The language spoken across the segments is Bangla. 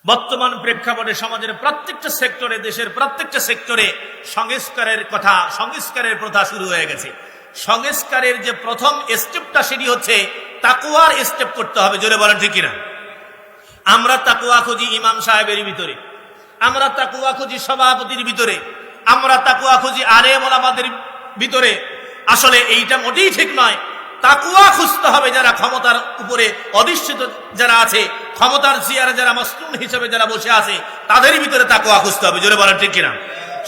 বর্তমান প্রেক্ষাপটে সমাজের প্রত্যেকটা সেক্টরে, দেশের প্রত্যেকটা সেক্টরে সংস্কারের প্রথা শুরু হয়ে গেছে। সংস্কারের যে প্রথম স্টেপটা, সেটি হচ্ছে তাকওয়ার স্টেপ করতে হবে। জোরে বলেন ঠিক কিনা? আমরা তাকওয়া খুঁজি ইমাম সাহেবের ভিতরে, আমরা তাকওয়া খুঁজি সভাপতির ভিতরে, আমরা তাকওয়া খুঁজি আলেম ওলামাদের ভিতরে। আসলে এইটা মোটেই ঠিক নয়। তাকওয়া খুঁজতে হবে যারা ক্ষমতার উপরে অধিষ্ঠিত যারা আছে, ক্ষমতার চেয়ারে যারা মাসনুন হিসেবে যারা বসে আছে, তাদের ভিতরে তাকওয়া খুঁজতে হবে। জোরে বলেন ঠিক কিনা?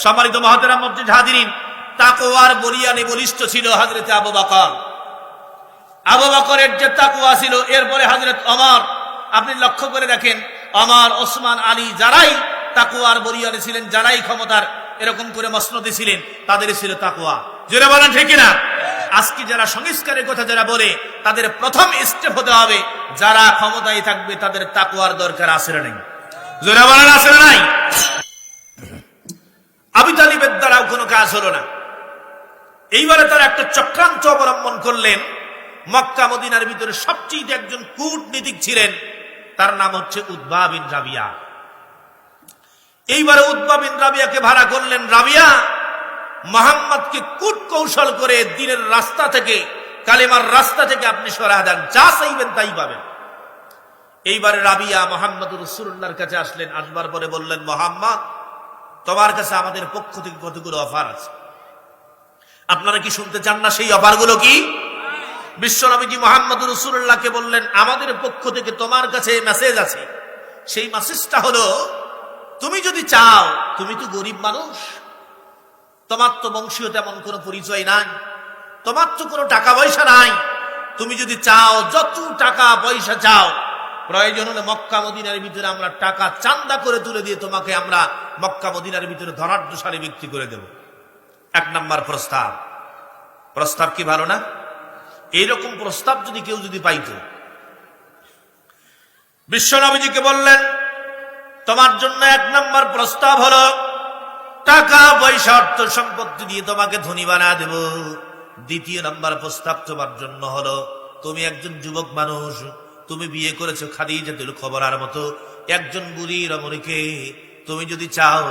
সম্মানিত মুহতারাম মসজিদ হাজিরিন, তাকওয়ার বলিয়ানে বলিষ্ঠ ছিল হযরত আবু বকর। আবু বকরের যে তাকওয়া ছিল, এরপরে হযরত ওমর। আপনি লক্ষ্য করে দেখেন, ওমর, ওসমান, আলী যারাই তাকওয়ার বলিয়ানে ছিলেন, যারাই ক্ষমতার এরকম করে মসনদে ছিলেন, তাদের ছিল তাকওয়া। জোরে বলেন ঠিক কিনা? আজকে যারা সংস্কারের কথা যারা বলে, তাদের প্রথম স্টেপ হতে হবে যারা ক্ষমতায় থাকবে তাদের তাকওয়ার দরকার আছে না নাই? জোরে বলেন আছে না নাই? আবু তালিবের দ্বারাও কোনো কাজ হলো না। এইবারে তারা একটা চক্রান্ত অবলম্বন করলেন। মক্কা মদিনার ভিতরে সবচেয়ে একজন কূটনীতিক ছিলেন, তার নাম হচ্ছে উতবা বিন রাবিয়া। এইবারে উতবা বিন রাবিয়াকে ভাড়া করলেন। রাবিয়া মুহাম্মদকে কূট কৌশল করে দিনের রাস্তা থেকে, কালেমার রাস্তা থেকে আপনি সরা দেন, যা চাইবেন তাই পাবেন। এইবারে রাবিয়া মুহাম্মদুর রাসূলুল্লাহর কাছে আসলেন। আসবার পরে বললেন, মুহাম্মদ, তোমার কাছে আমাদের পক্ষ থেকে কতগুলো অফার আছে, আপনারা কি শুনতে চান না? সেই অফারগুলো কি? বিশ্বনবীজি মুহাম্মদুর রাসূলুল্লাহকে বললেন, আমাদের পক্ষ থেকে তোমার কাছে মেসেজ আছে। সেই মেসেজটা হলো, তুমি যদি চাও, তুমি তো গরিব মানুষ, তোমার তো বংশীয় তেমন কোনো পরিচয় নাই, তোমার তো কোনো টাকা পয়সা নাই। তুমি যদি চাও, যত টাকা পয়সা চাও, প্রয়োজন হলে মক্কা মদিনার ভিতরে আমরা টাকা চান্দা করে তুলে দিয়ে তোমাকে আমরা মক্কা মদিনার ভিতরে ধনাঢ্য সারে বিক্রি করে দেব। এক নাম্বার প্রস্তাব। প্রস্তাব কি ভালো না? এইরকম প্রস্তাব যদি কেউ যদি পাইতো, বিশ্বনবীজিকে বললেন, তোমার জন্য এক নাম্বার প্রস্তাব হলো, টাকা পয়সা অর্থ সম্পত্তি দিয়ে তোমাকে ধনী বানা দেব। দ্বিতীয় নাম্বার প্রস্তাব তোমার জন্য হলো, তুমি একজন যুবক মানুষ, তুমি বিয়ে করেছো খাদিজাতুল কুবরার মতো একজন বুড়ি রমণীকে। তুমি যদি চাও,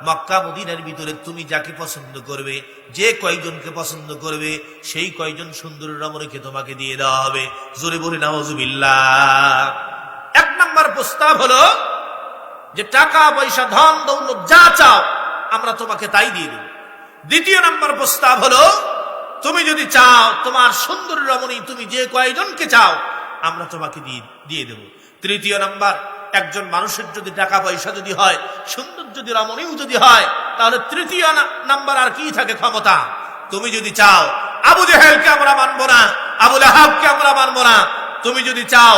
মক্কা মদিনার ভিতরে তুমি যাকে পছন্দ করবে, যে কয়জনকে পছন্দ করবে, সেই কয়জন সুন্দর রমণীকে তোমাকে দিয়ে দেওয়া হবে। জোরে বলে নাউজুবিল্লাহ। এক নাম্বার প্রস্তাব হলো যে টাকা পয়সা ধন দৌলত যা চাও আমরা তোমাকে তাই দিয়ে দেব। দ্বিতীয় নাম্বার প্রস্তাব হলো, তুমি যদি চাও, তোমার সুন্দর রমণী তুমি যে কয়জনকে চাও আমরা তোমাকে দিয়ে দেব। তৃতীয় নাম্বার, একজন মানুষের যদি টাকা পয়সা যদি হয়, সুন্দর যদি রমণীও যদি হয়, তাহলে তৃতীয় নাম্বার আর কি থাকে? ক্ষমতা। তুমি যদি চাও, আবু জেহেলকে আমরা মানবো না, আবু লাহাবকে আমরা মানবো না। তুমি যদি চাও,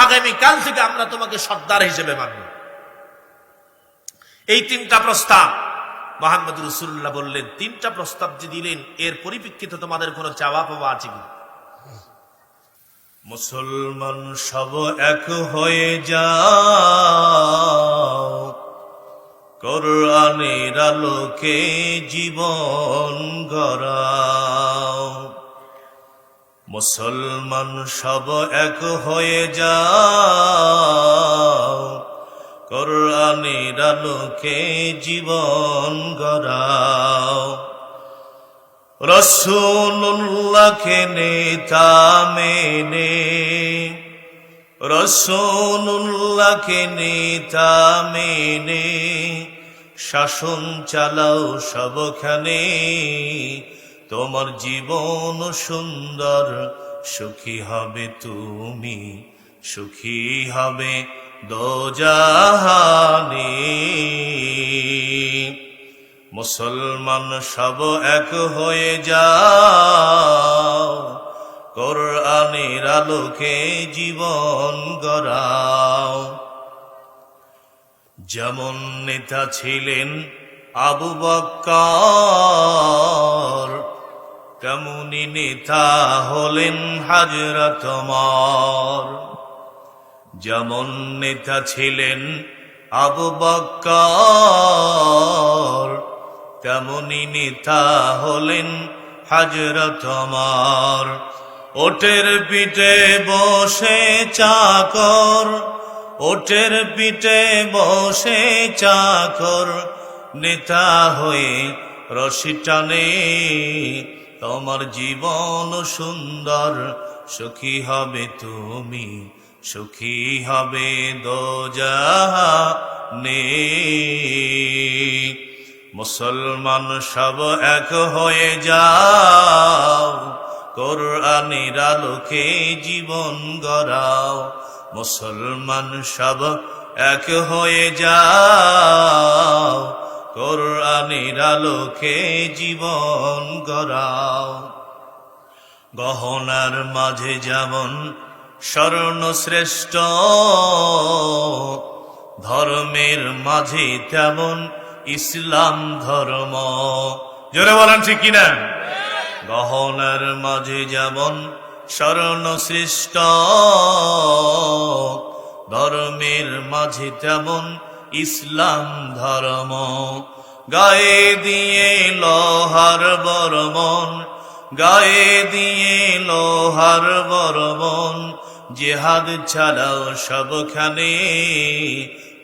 আগামী কাল থেকে আমরা তোমাকে সর্দার হিসেবে মানব। এই তিনটা প্রস্তাব মুহাম্মদ রাসূলুল্লাহ বললেন। তিনটা প্রস্তাব যে দিলেন, এর পরিপ্রেক্ষিতে তোমাদের কোনো চাওয়া পাওয়া আছে কি? মুসলমান সব এক হয়ে যাও, কোরআনের আলোকে জীবন গড়াও। মুসলমান সব এক হয়ে যাও, কোরআনের আলোকে জীবন গড়াও। রাসূলুল্লাহকে নেতা মেনে, রাসূলুল্লাহকে নেতা মেনে শাসন চালাও সবখানে। তোমার জীবন সুন্দর, সুখী হবে তুমি, সুখী হবে দোজাহানে। মুসলমান সব এক হয়ে যাও, কোরআনের আলোকে জীবন গড়াও। যেমন নেতা ছিলেন আবু বকর, তেমনি নেতা হলেন হযরত ওমর। যেমন নেতা ছিলেন আবু বকর, তেমনি নেতা হলেন হযরত ওমর। ওটের পিঠে বসে চাকর, ওটের পিঠে বসে চাকর নেতা হয়ে রশি টানে। তোমার জীবন সুন্দর, সুখী হবে তুমি, সুখী হবে দোজাহানে। মুসলমান সব এক হয়ে যাও, কোরআনের আলোকে জীবন গড়াও। মুসলমান সব এক হয়ে যাও, কোরআনের আলোকে জীবন গড়াও। গহনার মাঝে যেমন স্বর্ণ শ্রেষ্ঠ, ধর্মের মাঝে তেমন ইসলাম ধর্ম। জোরে বলেন ঠিক কিনা? গহনার মাঝে যেমন স্বর্ণ শ্রেষ্ঠ, ধর্মের মাঝে তেমন ইসলাম ধর্ম। গায়ে দিয়ে লোহার বরমন, গায়ে দিয়ে লোহার বরমন, জিহাদ চালাও সবখানে।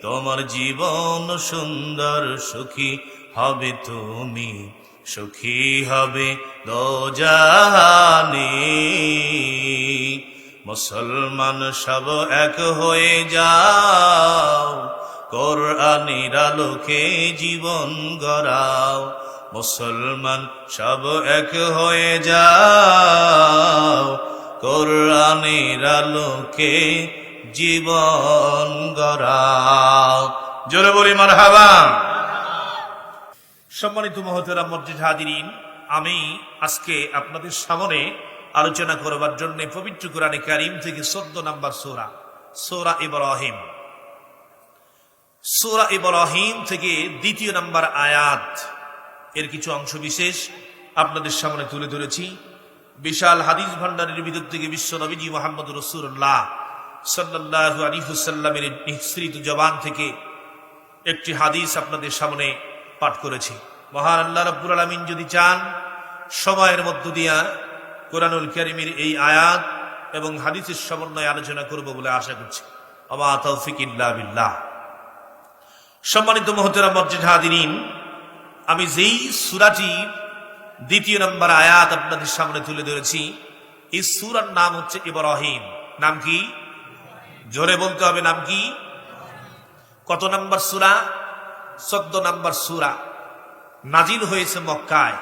তোমার জীবন সুন্দর, সুখী হবে তুমি, সুখী হবে দোজাহানে। মুসলমান সব এক হয়ে যাও, কোরআনের আলোকে জীবন গড়াও। মুসলমান সব এক হয়ে যাও, কোরআনের আলোকে জীবন গড়াও। জোরে বলি মারহাবা। সম্মানিত মুহতারাম মসজিদ হাজিরিন, আমি আজকে আপনাদের সামনে আলোচনা করবার জন্য পবিত্র কোরআনে কারীম থেকে 14 নম্বর সূরা, সূরা ইব্রাহিম, সূরা ইব্রাহিম থেকে 2 নম্বর আয়াত এর কিছু অংশ বিশেষ আপনাদের সামনে তুলে ধরেছি। বিশাল হাদিস ভান্ডারের ভিতর থেকে বিশ্ব নবীজি মুহাম্মদ রাসূলুল্লাহ সাল্লাল্লাহু আলাইহি ওয়াসাল্লামের নিঃসৃত জবান থেকে একটি হাদিস আপনাদের সামনে পাঠ করেছি। মহান আল্লাহ রাব্বুল আলামিন যদি চান, সময়ের মধ্য দিয়া কোরআনুল কারীমের এই আয়াত এবং হাদিসের সমন্বয়ে আলোচনা করব বলে আশা করছি। আমা তাওফিক ইল্লা বিল্লাহ। সম্মানিত মুহতারাম মসজিদ হাজিরিন, আমি যেই সূরাটি 2 নম্বর আয়াত আপনাদের সামনে তুলে ধরেছি, এই সূরার নাম হচ্ছে ইব্রাহিম। নাম কি? জোরে বলতে হবে, নাম কি? কত নম্বর সূরা? 14 নম্বর সূরা। নাজিল হয়েছে মক্কায়।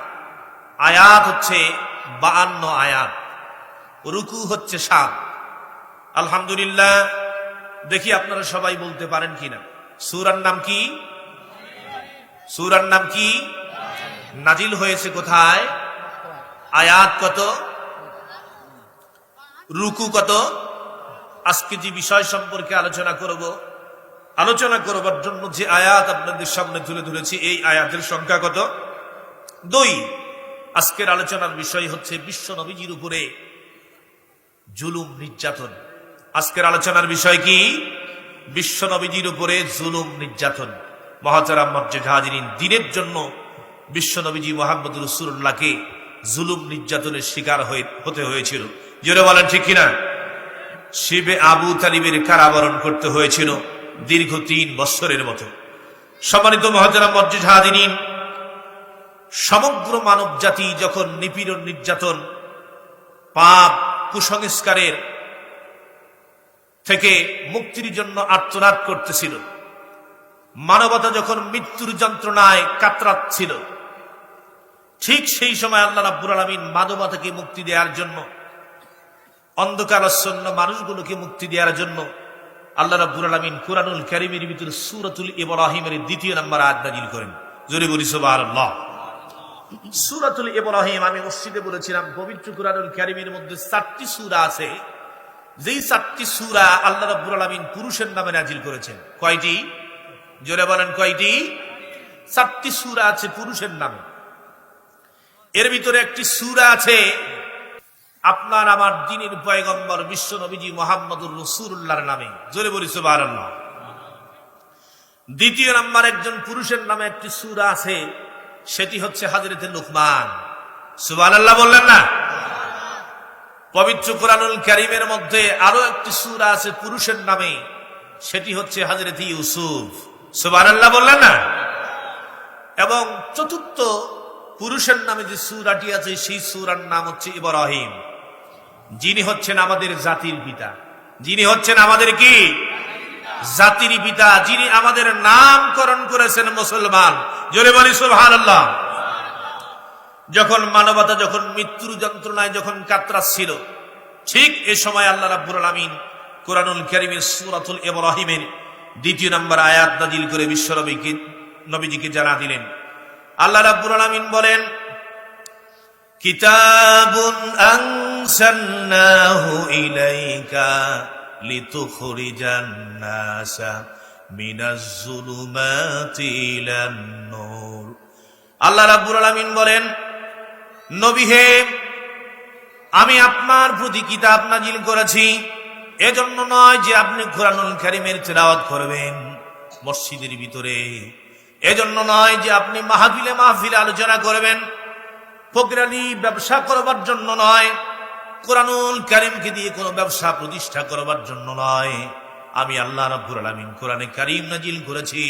আয়াত হচ্ছে 52 আয়াত, রুকু হচ্ছে 7। আলহামদুলিল্লাহ। দেখি আপনারা সবাই বলতে পারেন কিনা। সূরার নাম কি? সূরার নাম কি? নাজিল হয়েছে কোথায়? আয়াত কত? রুকু কত? আজকে যে বিষয় সম্পর্কে আলোচনা করবার জন্য যে আয়াত আপনাদের সামনে তুলে ধরেছি, এই আয়াতের সংখ্যা কত? 2। আজকের আলোচনার বিষয় হচ্ছে বিশ্ব নবীজির উপরে জুলুম নির্যাতন। আজকের আলোচনার বিষয় কি? বিশ্ব নবীজির উপরে জুলুম নির্যাতন। মুহতারাম মসজিদ হাজিরিন, দিনের জন্য বিশ্ব নবীজি মুহাম্মদ রাসূলুল্লাহকে জুলুম নির্যাতনের শিকার হতে হয়েছিল। জোরে বলেন ঠিক কিনা? শিবে আবু তালিবের কারাবরণ করতে হয়েছিল দীর্ঘ 3 বছরের মতো। সম্মানিত মুহতারাম মসজিদ হাজিরিন, সমগ্র মানব জাতি যখন নিপীড়ন, নির্যাতন, পাপ, কুসংস্কারের থেকে মুক্তির জন্য আর্তনাদ করতেছিল, মানবতা যখন মৃত্যুর যন্ত্রণায় কাতরাচ্ছিল, ঠিক সেই সময় আল্লাহ রাব্বুল আলামিন মানবতাকে মুক্তি দেওয়ার জন্য, অন্ধকারাচ্ছন্ন মানুষগুলোকে মুক্তি দেওয়ার জন্য আল্লাহ রাব্বুল আলামিন কুরআনুল কারীমের ভিতরে সূরাতুল ইব্রাহিমের 2 নম্বর আয়াত নাযিল করেন। জোরে বলি সুবহানাল্লাহ। সূরাতুল ইব্রাহিম, আমি মসজিদে বলেছিলাম, পবিত্র কুরআনুল কারীমের মধ্যে 4টি সূরা আছে, যেই 4টি সূরা আল্লাহ রাব্বুল আলামিন পুরুষের নামে নাযিল করেছেন। কয়টি? জোরে বলেন কয়টি? 4টি সূরা আছে পুরুষের নামে। এর ভিতরে একটি সূরা আছে আপনার আমার দ্বীনের পয়গম্বর বিশ্ব নবীজি মুহাম্মদুর রাসূলুল্লাহর নামে। জোরে বলি সুবহানাল্লাহ। 2 নম্বর একজন পুরুষের নামে একটি সূরা আছে, সেটি হচ্ছে হযরতে লুকমান। সুবহানাল্লাহ বললেন না? পবিত্র কুরআনুল কারীমের মধ্যে আরো একটি সূরা আছে পুরুষের নামে, সেটি হচ্ছে হযরত ইউসুফ। সুবহানাল্লাহ বললেন না? এবং চতুর্থ পুরুষের নামে যে সূরাটি আছে সেই সূরার নাম হচ্ছে ইব্রাহিম, যিনি হচ্ছেন আমাদের জাতির পিতা। যিনি হচ্ছেন আমাদের কি জাতির পিতা, যিনি আমাদের নামকরণ করেছেন মুসলমান। জোরে বলি সুবহানাল্লাহ। যখন মানবতা যখন মৃত্যুর যন্ত্রণায় যখন কাতরাচ্ছিল, ঠিক এ সময় আল্লাহ রাব্বুল আলামিন কুরআনুল কারীমের সূরাতুল ইব্রাহিমের 2 নম্বর আয়াত নাযিল করে বিশ্বনবীকে নবীজিকে জানা দিলেন। আল্লাহ রাব্বুল আলামিন বলেন, কিতাবুন আনসালনাহু ইলাইকা লিতুখরিজান নাসা মিনাজ যুলুমাতি ইলান নূর। আল্লাহ রাব্বুল আলামিন বলেন, নবী হে, আমি আপনার প্রতি কিতাব নাজিল করেছি এজন্য নয় যে আপনি কুরআনুল কারীমের তিলাওয়াত করবেন মসজিদের ভিতরে, এজন্য নয় যে আপনি মাহফিলে আলোচনা করবেন, ফকিরানি ব্যবসা করবার জন্য নয়, কুরআনুল কারীমকে দিয়ে কোনো ব্যবসা প্রতিষ্ঠা করবার জন্য নয়। আমি আল্লাহ রাব্বুল আলামিন কোরআনে কারীম নাজিল করেছি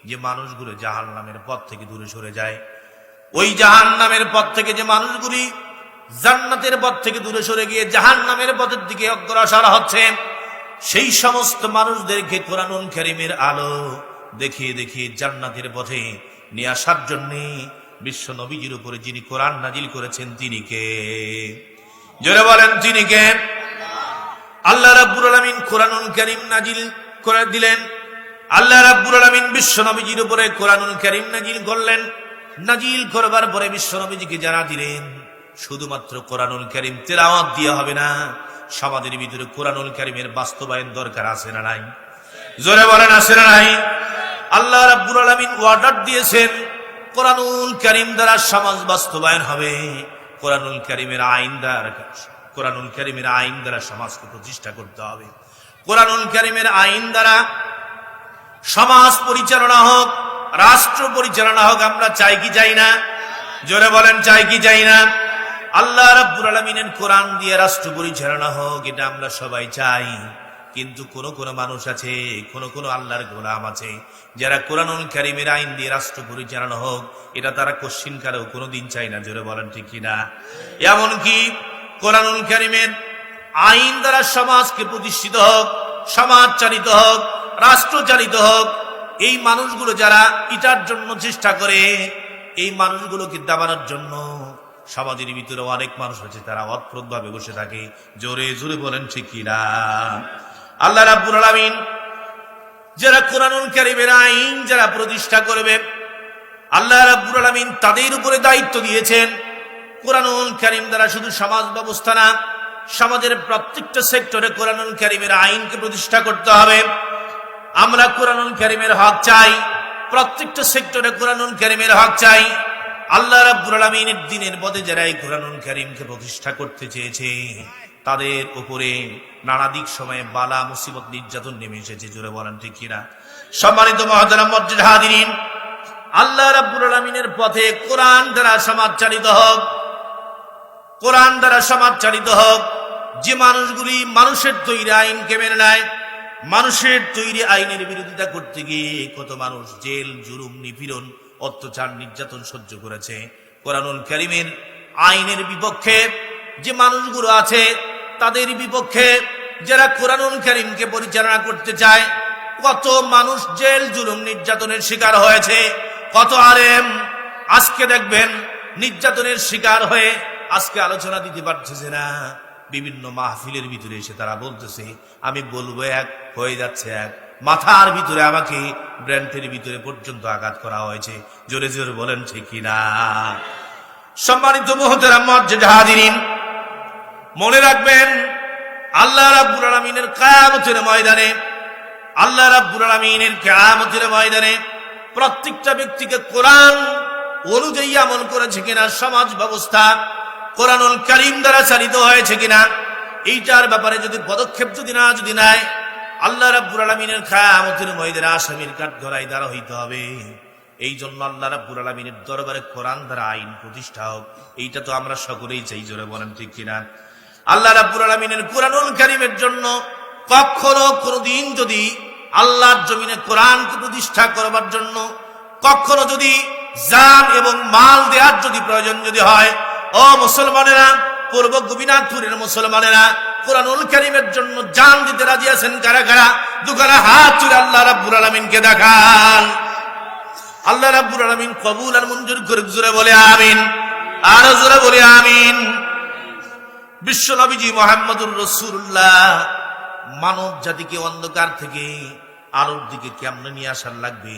যে মানুষগুলো জাহান্নামের পথ থেকে দূরে সরে যায়। ওই জাহান্নামের পথ থেকে যে মানুষগুলি জান্নাতের পথ থেকে দূরে সরে গিয়ে জাহান্নামের পথের দিকে অগ্রসর হচ্ছে, সেই সমস্ত মানুষদেরকে কুরআনুল কারীমের আলো দেখিয়ে দেখিয়ে জান্নাতের পথে নিয়ে আসার জন্য বিশ্ব নবীজির উপরে যিনি কোরআন নাজিল করেছেন তিনি কে? জোরে বলেন, তিনি কে? আল্লাহ রাব্বুল আলামিন কুরআনুল কারীম নাজিল করে দিলেন। আল্লাহ রাব্বুল আলামিন বিশ্ব নবীজির উপরে কুরআনুল কারীম নাজিল করলেন। নাজিল করবার পরে বিশ্ব নবীজিকে জানা দিলেন, শুধুমাত্র কুরআনুল কারীম তেলাওয়াত দিয়ে হবে না, সমাজের ভিতরে কুরআনুল কারীমের বাস্তবায়ন দরকার আছে না নাই? জোরে বলেন, আছে না নাই? আল্লাহ রাব্বুল আলামিন অর্ডার দিয়েছেন কুরআনুল কারীম দ্বারা সমাজ বাস্তবায়ন হবে। কুরআনুল কারীমের আইন দ্বারা সমাজকে প্রতিষ্ঠা করতে হবে। কুরআনুল কারীমের আইন দ্বারা সমাজ পরিচালনা হোক, রাষ্ট্র পরিচালনা হোক, আমরা চাই কি চাই না? জোরে বলেন, চাই কি চাই না? আল্লাহ রাব্বুল আলামিনের কোরআন দিয়ে রাষ্ট্র পরিচালনা হোক, এটা আমরা সবাই চাই। কিন্তু কোন মানুষ আছে, কোন আল্লাহর গোলাম আছে যারা কুরআনুল কারীমের আইন দিয়ে রাষ্ট্র পরিচালনা হোক এটা তারা কোশ্চিনকালেও কোনোদিন চাই না। জোরে বলেন ঠিক কিনা? এমনকি কুরআনুল কারীমের আইন দ্বারা সমাজকে প্রতিষ্ঠিত হোক, সমাজ চালিত হোক, রাষ্ট্র চালিত হোক, এই মানুষগুলো যারা এটার জন্য চেষ্টা করে, এই মানুষগুলোকে দাবানোর জন্য সমাজের ভিতরে অনেক মানুষ আছে তারা অদ্ভুত ভাবে বসে থাকে। জোরে জোরে বলেন ঠিক কিনা? আল্লাহ রাব্বুল আলামিন যারা কুরআনুল কারীমের আইন যারা প্রতিষ্ঠা করবে, আল্লাহ রাব্বুল আলামিন তাদের উপরে দায়িত্ব দিয়েছেন কুরআনুল কারীম দ্বারা শুধু সমাজ ব্যবস্থা না, সমাজের প্রত্যেকটা সেক্টরে কুরআনুল কারীমের আইনকে প্রতিষ্ঠা করতে হবে। আমরা কুরআনুল কারীমের হক চাই, প্রত্যেকটা সেক্টরে কুরআনুল কারীমের হক চাই। আল্লাহ রাব্বুল আলামিনের দ্বীনের পথে যারা এই কুরআনুল কারীমকে প্রতিষ্ঠা করতে চেয়েছে তাদের উপরে নানা দিক সময়ে বালা মুসিবত নির্যাতন নেমে এসেছে। জোরে বলেন ঠিক কিনা? সম্মানিত মুহতারাম মুসজিদ হাজিরিন, আল্লাহ রাব্বুল আলামিনের পথে কোরআন দ্বারা সমাজ চালিত হোক, কোরআন দ্বারা সমাজ চালিত হোক। যে মানুষগুলি মানুষের তৈরি আইনকে মেনে নেয়, মানুষের তৈরি আইনের বিরোধিতা করতে গিয়ে কত মানুষ জেল, জুলুম, নিপীড়ন, অত্যাচার, নির্যাতন সহ্য করেছে। কুরআনুল কারীমের আইনের বিপক্ষে যে মানুষগুলো আছে তাদের বিপক্ষে যারা কুরআনুল কারীমকে পরিচালনা করতে চায়, কত মানুষ জেল, জুলুম, নির্যাতনের শিকার হয়েছে। কত আলেম আজকে দেখবেন নির্যাতনের শিকার হয়ে আজকে আলোচনা দিতে পারতেছে না। বিভিন্ন মাহফিলের ভিতরে এসে তারা বলতেছে আমি বলবো এক, হয়ে যাচ্ছে এক। মাথার ভিতরে আমাকে ব্রেনের ভিতরে পর্যন্ত আঘাত করা হয়েছে। জোরে জোরে বলেন ঠিক কিনা? সম্মানিত মুহতারাম মুসজিদ হাজিরিন, মনে রাখবেন আল্লাহ রাব্বুল আলামিনের কিয়ামতের ময়দানে, আল্লাহ রাব্বুল আলামিনের কিয়ামতের ময়দানে প্রত্যেকটা ব্যক্তিকে কোরআন অনুযায়ী আমল করেছে কিনা, সমাজ ব্যবস্থা কুরআনুল কারীম দ্বারা চালিত হয়েছে কিনা, এইটার ব্যাপারে যদি পদক্ষেপ যদি নেয়, আল্লাহ রাব্বুল আলামিনের কিয়ামতের ময়দানে আসামির কাঠগড়ায় দাঁড়া হইতে হবে। এই জন্য আল্লাহ রাব্বুল আলামিনের দরবারে কোরআন দ্বারা আইন প্রতিষ্ঠা হোক, এইটা তো আমরা সকলেই চাই। জোরে বলেন ঠিক কিনা? আল্লাহ রাব্বুল আলামিনের কুরআনুল কারীমের জন্য কখনো কোনদিন যদি আল্লাহর জমিনে কোরআনকে প্রতিষ্ঠা করবার জন্য কখনো যদি জান এবং মাল দেওয়ার যদি প্রয়োজন যদি হয়, ও মুসলমানেরা, পূর্ব গোপীনাথপুরের মুসলমানেরা, কোরআনুল কারীমের জন্য জান দিতে রাজি আছেন কারা কারা? দুখানা হাত তুলে আল্লাহ রাব্বুল আলামিনকে দেখান। আল্লাহ রাব্বুল আলামিন কবুল আর মঞ্জুর করুক। জোরে বলে আমিন, আর জোরে বলে আমিন। বিশ্ব নবীজি মুহাম্মদুর রাসূলুল্লাহ মানব জাতিকে অন্ধকার থেকে আলোর দিকে কেমনে নিয়ে আসার লাগবে,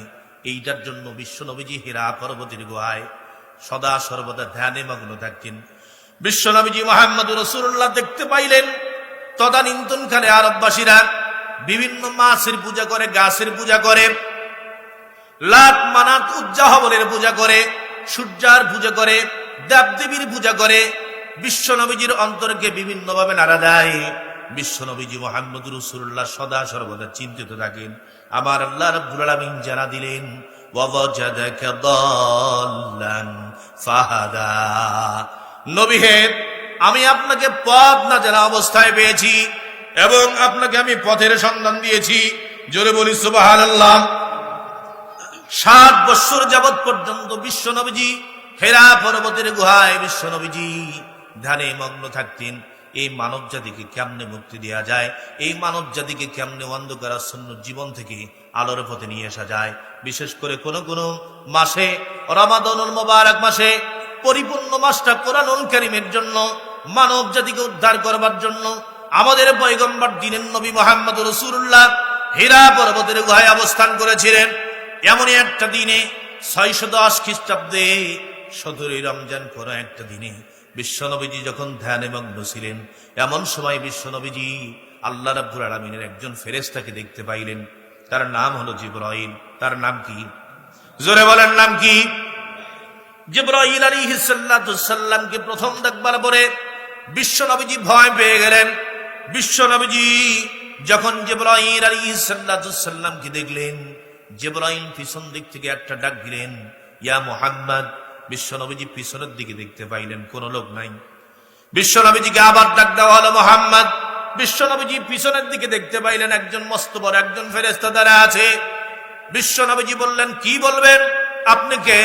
এইটার জন্য বিশ্ব নবীজি হিরা পর্বতের গুহায় সদা সর্বদা ধ্যানে মগ্ন থাকতেন। বিশ্ব নবীজি মুহাম্মদুর রাসূলুল্লাহ দেখতে পাইলেন তদানীন্তনকালে আরববাসীরা বিভিন্ন মাছের পূজা করে, গাছের পূজা করে, লাত মানাত উজ্জা হবলের পূজা করে, সূর্যার পূজা করে, দেবদেবীর পূজা করে। বিশ্ব নবীজির অন্তরকে বিভিন্ন ভাবে নাড়া দেয়। বিশ্ব নবীজি মুহাম্মদুর রাসূলুল্লাহ সদা সর্বদা চিন্তিত থাকেন। আমার আল্লাহ রাব্বুল আলামিন জানা দিলেন, ওয়াজাদাকা দাল্লান ফাহাদা। নবী হে, আমি আপনাকে পথ না জানা অবস্থায় পেয়েছি এবং আপনাকে আমি পথের সন্ধান দিয়েছি। জোরে বলি সুবহানাল্লাহ। 7 বছর যাবৎ পর্যন্ত বিশ্ব নবীজি হেরা পর্বতের গুহায় বিশ্ব নবীজি ধ্যানে মগ্ন থাকতেন। এই মানব জাতিকে কেমনে মুক্তি দেওয়া যায়, এই মানব জাতিকে কেমনে অন্ধকারাচ্ছন্ন জীবন থেকে আলোর পথে নিয়ে আসা যায়। বিশেষ করে কোন কোন মাসে, রমাদানুল মুবারক মাসে, পরিপূর্ণ মাসটা কোরআনুল কারীমের জন্য, মানব জাতিকে উদ্ধার করবার জন্য আমাদের পয়গম্বর দিনের নবী মুহাম্মদুর রাসূলুল্লাহ হীরা পর্বতের গুহায় অবস্থান করেছিলেন। এমনই একটা দিনে 610 খ্রিস্টাব্দে 17 রমজান কোন একটা দিনে বিশ্বনবীজি যখন ধ্যানে মগ্ন ছিলেন, এমন সময় বিশ্বনবীজি আল্লাহ রাব্বুল আলামিনের একজন ফেরেশতাকে দেখতে পাইলেন। তার নাম হলো জিবরাইল। তার নাম কি? জোরে বলেন, নাম কি? জিবরাইল আলাইহিস সালামকে প্রথম দেখবার পরে বিশ্বনবীজি ভয় পেয়ে গেলেন। বিশ্বনবীজি যখন জিবরাইল আলাইহিস সালামকে দেখলেন, জিবরাইল পিছন দিক থেকে একটা ডাক দিলেন, ইয়া মুহাম্মদ। বিশ্বনবীজি পিছনের দিকে দেখতে পাইলেন কোন লোক নাই। বিশ্বনবীজিকে আবার ডাক দেওয়া হলো, মুহাম্মদ। বিশ্বনবীজি পিছনের দিকে দেখতে পাইলেন একজন মস্ত বড় একজন ফেরেশতা দাঁড়া আছে। বিশ্বনবীজি বললেন, কি বলবেন, আপনি কে?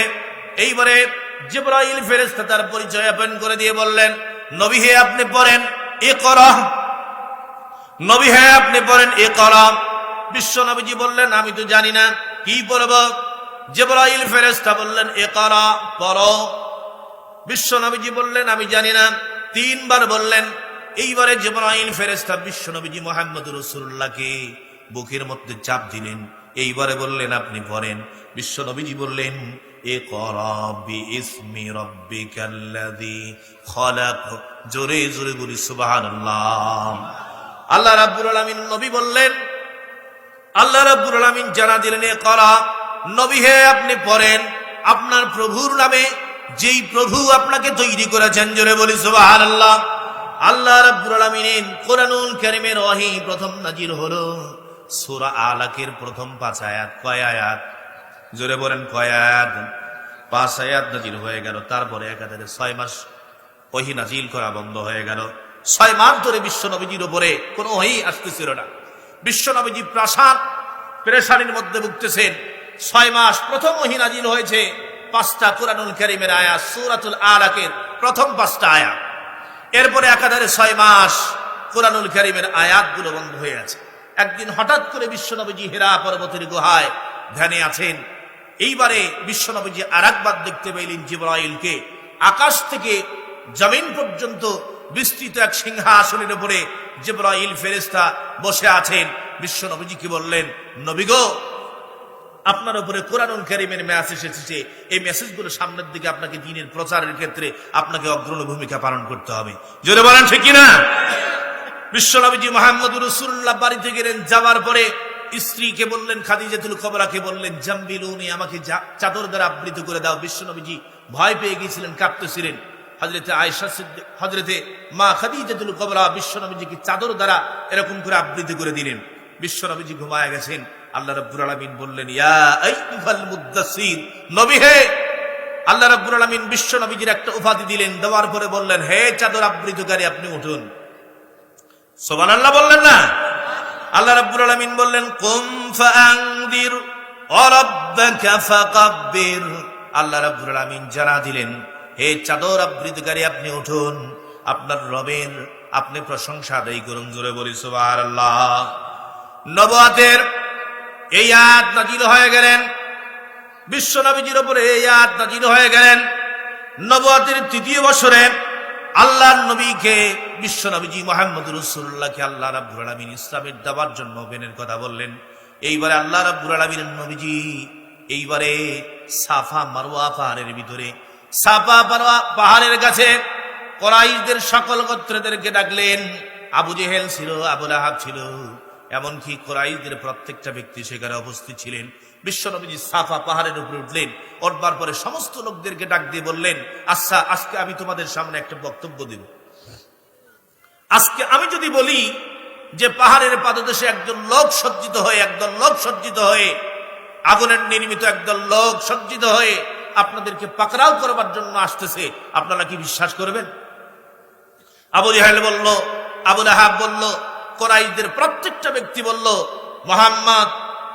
এইবারে জিবরাইল ফেরেশতা তার পরিচয় আপন করে দিয়ে বললেন, নবী হে, আপনি পড়েন ইকরা। নবী হে, আপনি পড়েন ইকরা। বিশ্বনবীজি বললেন, আমি তো জানি না, কি পড়ব? জিবরাইল ফেরেশতা বললেন, ইকরা, পড়ো। বিশ্বনবীজি বললেন, আমি জানি না, 3 বার বললেন। এইবারে জিবরাইল ফেরেশতা বিশ্বনবীজি মুহাম্মদুর রাসূলুল্লাহকে বুকের মধ্যে চাপ দিলেন। এইবারে বললেন, আপনি পড়েন। বিশ্বনবীজি বললেন, ইকরা বিইসমি রাব্বিকাল্লাযী খলাক। জোরে জোরে বলি সুবহানাল্লাহ। আল্লাহ রাব্বুল আলামিন নবী বললেন, আল্লাহ রাব্বুল আলামিন জানা দিলেন, ইকরা। নবী হে, আপনি পড়েন আপনার প্রভুর নামে, যেই প্রভু আপনাকে তৈরি করেছেন। জোরে বলি সুবহানাল্লাহ। আল্লাহ রাব্বুল আলামিন কোরআনুল কারীমের ওহী প্রথম নাজিল হলো সূরা আলাকের প্রথম 5 আয়াত। কয় আয়াত? জোরে বলেন, কয় আয়াত? 5 আয়াত নাজিল হয়ে গেল। তারপরে একাধারে 6 মাস ওহী নাজিল করা বন্ধ হয়ে গেল। 6 মাস ধরে বিশ্ব নবীজির উপরে কোনো ওহী আসতেছিল না। বিশ্ব নবীজি পেরেশানির মধ্যে ভুগতেছেন। 6 মাস প্রথম ওহী নাজিল হয়েছে 5টা কোরআনুল কারীমের আয়াত, সূরাতুল আলাকের প্রথম 5টা আয়াত। এরপরে একাধারে 6 মাস কোরআনুল কারীমের আয়াতগুলো বন্ধ হয়ে আছে। একদিন হঠাৎ করে বিশ্বনবীজি হীরা পর্বতের গুহায় ধ্যানে আছেন। এইবারে বিশ্বনবীজি আরেকবার দেখতে পেলেন জিবরাইলকে। আকাশ থেকে জমিন পর্যন্ত বিস্তৃত এক সিংহাসনের উপরে জিবরাইল ফেরেশতা বসে আছেন। বিশ্বনবীজি কি বললেন, নবী গো, আপনার উপরে কোরআনুল কারীমের মেসেজ এসেছে। এই মেসেজগুলো সামনের দিকে আপনাকে দ্বীনের প্রচারের ক্ষেত্রে আপনাকে অগ্রণী ভূমিকা পালন করতে হবে। জোরে বলেন, ঠিক কিনা? বিশ্বনবীজি মুহাম্মদুর রাসূলুল্লাহ বাড়িতে গেলেন। যাওয়ার পরে স্ত্রীকে বললেন, খাদিজাতুল কুবরাকে বললেন, জাম্বিলুনি, আমাকে চাদর দ্বারা আবৃত করে দাও। বিশ্বনবীজি ভয় পেয়ে গিয়েছিলেন, কাঁপতেছিলেন। হযরতে আয়েশা সিদ্দিক, হযরতে মা খাদিজাতুল কুবরা বিশ্বনবীজিকে চাদর দ্বারা এরকম করে আবৃত করে দিলেন। বিশ্বনবীজি ঘুমায় গেছেন। আল্লাহ রাব্বুল আলামিন বললেন, ইয়া আইয়ুহাল মুদ্দাসসির। নবী হে, আল্লাহ রাব্বুল আলামিন বিশ্বনবীজির একটা উপাধি দিলেন। দেওয়ার পরে বললেন, হে চাদর আবৃতকারী, আপনি উঠুন। সুবহানাল্লাহ বললেন না? আল্লাহ রাব্বুল আলামিন বললেন কুম ফাআনদির ওয়া রাব্বাকা ফাকাব্বির। আল্লাহ রাব্বুল আলামিন জানা দিলেন, হে চাদর আবৃতকারী আপনি উঠুন, আপনার রবের আপনি প্রশংসা আদায় করুন। জোরে বলি সুবহানাল্লাহ। নবুয়তের এই আয়াত নাযিল হয়ে গেলেন, বিশ্ব নবীজির উপরে এই আয়াত নাযিল হয়ে গেলেন। নবুয়তের ৩য় বছরে আল্লাহর নবীকে, বিশ্ব নবীজি মুহাম্মদুর রাসূলুল্লাহকে আল্লাহ রাব্বুল আলামিন ইসলামের দাওয়ার জন্য ওপেনের কথা বললেন। এইবারে আল্লাহ রাব্বুল আলামিনের নবীজি এইবারে সাফা মারওয়া পাহাড়ের ভিতরে, সাফা মারওয়া পাহাড়ের কাছে কুরাইশদের সকল গোত্রদেরকে ডাকলেন। আবু জেহেল ছিল, আবু লাহাব ছিল, এমনকি কুরাইশদের প্রত্যেকটা ব্যক্তি সেখানে উপস্থিত ছিলেন। বিশ্ব নবীজি সাফা পাহাড়ের উপরে উঠলেন, উঠবার পরে সমস্ত লোকদেরকে ডাক দিয়ে বললেন, আচ্ছা আজকে আমি তোমাদের সামনে একটা বক্তব্য দেব। আজকে আমি যদি বলি যে পাহাড়ের পাদদেশে একজন লোক সজ্জিত হয়ে, একদল লোক সজ্জিত হয়ে, আগুনের নির্মিত একদল লোক সজ্জিত হয়ে আপনাদেরকে পাকড়াও করবার জন্য আসতেছে, আপনারা কি বিশ্বাস করবেন? আবু জেহেল বলল, আবু লাহাব বলল, কুরাইশদের প্রত্যেকটা ব্যক্তি বলল, মুহাম্মদ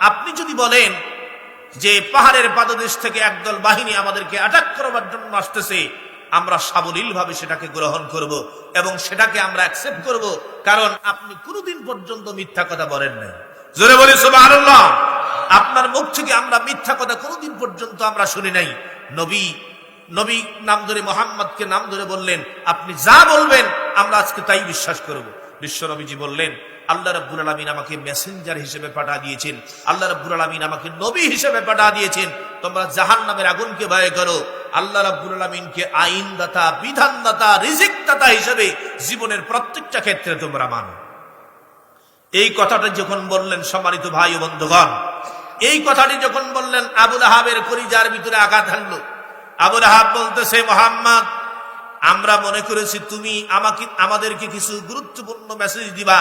আপনি যদি বলেন যে পাহাড়ের পাদদেশ থেকে একদল বাহিনী আমাদেরকে অ্যাটাক করবার জন্য আসতেছে, আমরা সাবলীল ভাবে সেটাকে গ্রহণ করব এবং সেটাকে আমরা অ্যাকসেপ্ট করব, কারণ আপনি কোনোদিন পর্যন্ত মিথ্যা কথা বলেন নাই। জোরে বলি সুবহানাল্লাহ। আপনার মুখ থেকে আমরা মিথ্যা কথা কোনোদিন পর্যন্ত আমরা শুনি নাই। নবী নাম ধরে, মুহাম্মদকে নাম ধরে বললেন, আপনি যা বলবেন আমরা আজকে তাই বিশ্বাস করব। বিশ্ব নবীজি বললেন, আল্লাহ রাব্বুল আলামিন আমাকে মেসেঞ্জার হিসেবে পাঠিয়ে দিয়েছেন, আল্লাহ রাব্বুল আলামিন আমাকে নবী হিসেবে পাঠিয়ে দিয়েছেন। তোমরা জাহান্নামের আগুনকে ভয় করো, আল্লাহ রাব্বুল আলামিনকে আইনদাতা, বিধানদাতা, রিজিকদাতা হিসেবে জীবনের প্রত্যেকটা ক্ষেত্রে তোমরা মানো। এই কথাটা যখন বললেন, সম্মানিত ভাই ও বন্ধুগণ, এই কথাটি যখন বললেন, আবু লাহাবের কলিজার ভিতরে আঘাত হানলো। আবু লাহাব বলতেছে, মুহাম্মদ আমরা মনে করেছি তুমি আমাদেরকে কিছু গুরুত্বপূর্ণ মেসেজ দিবা,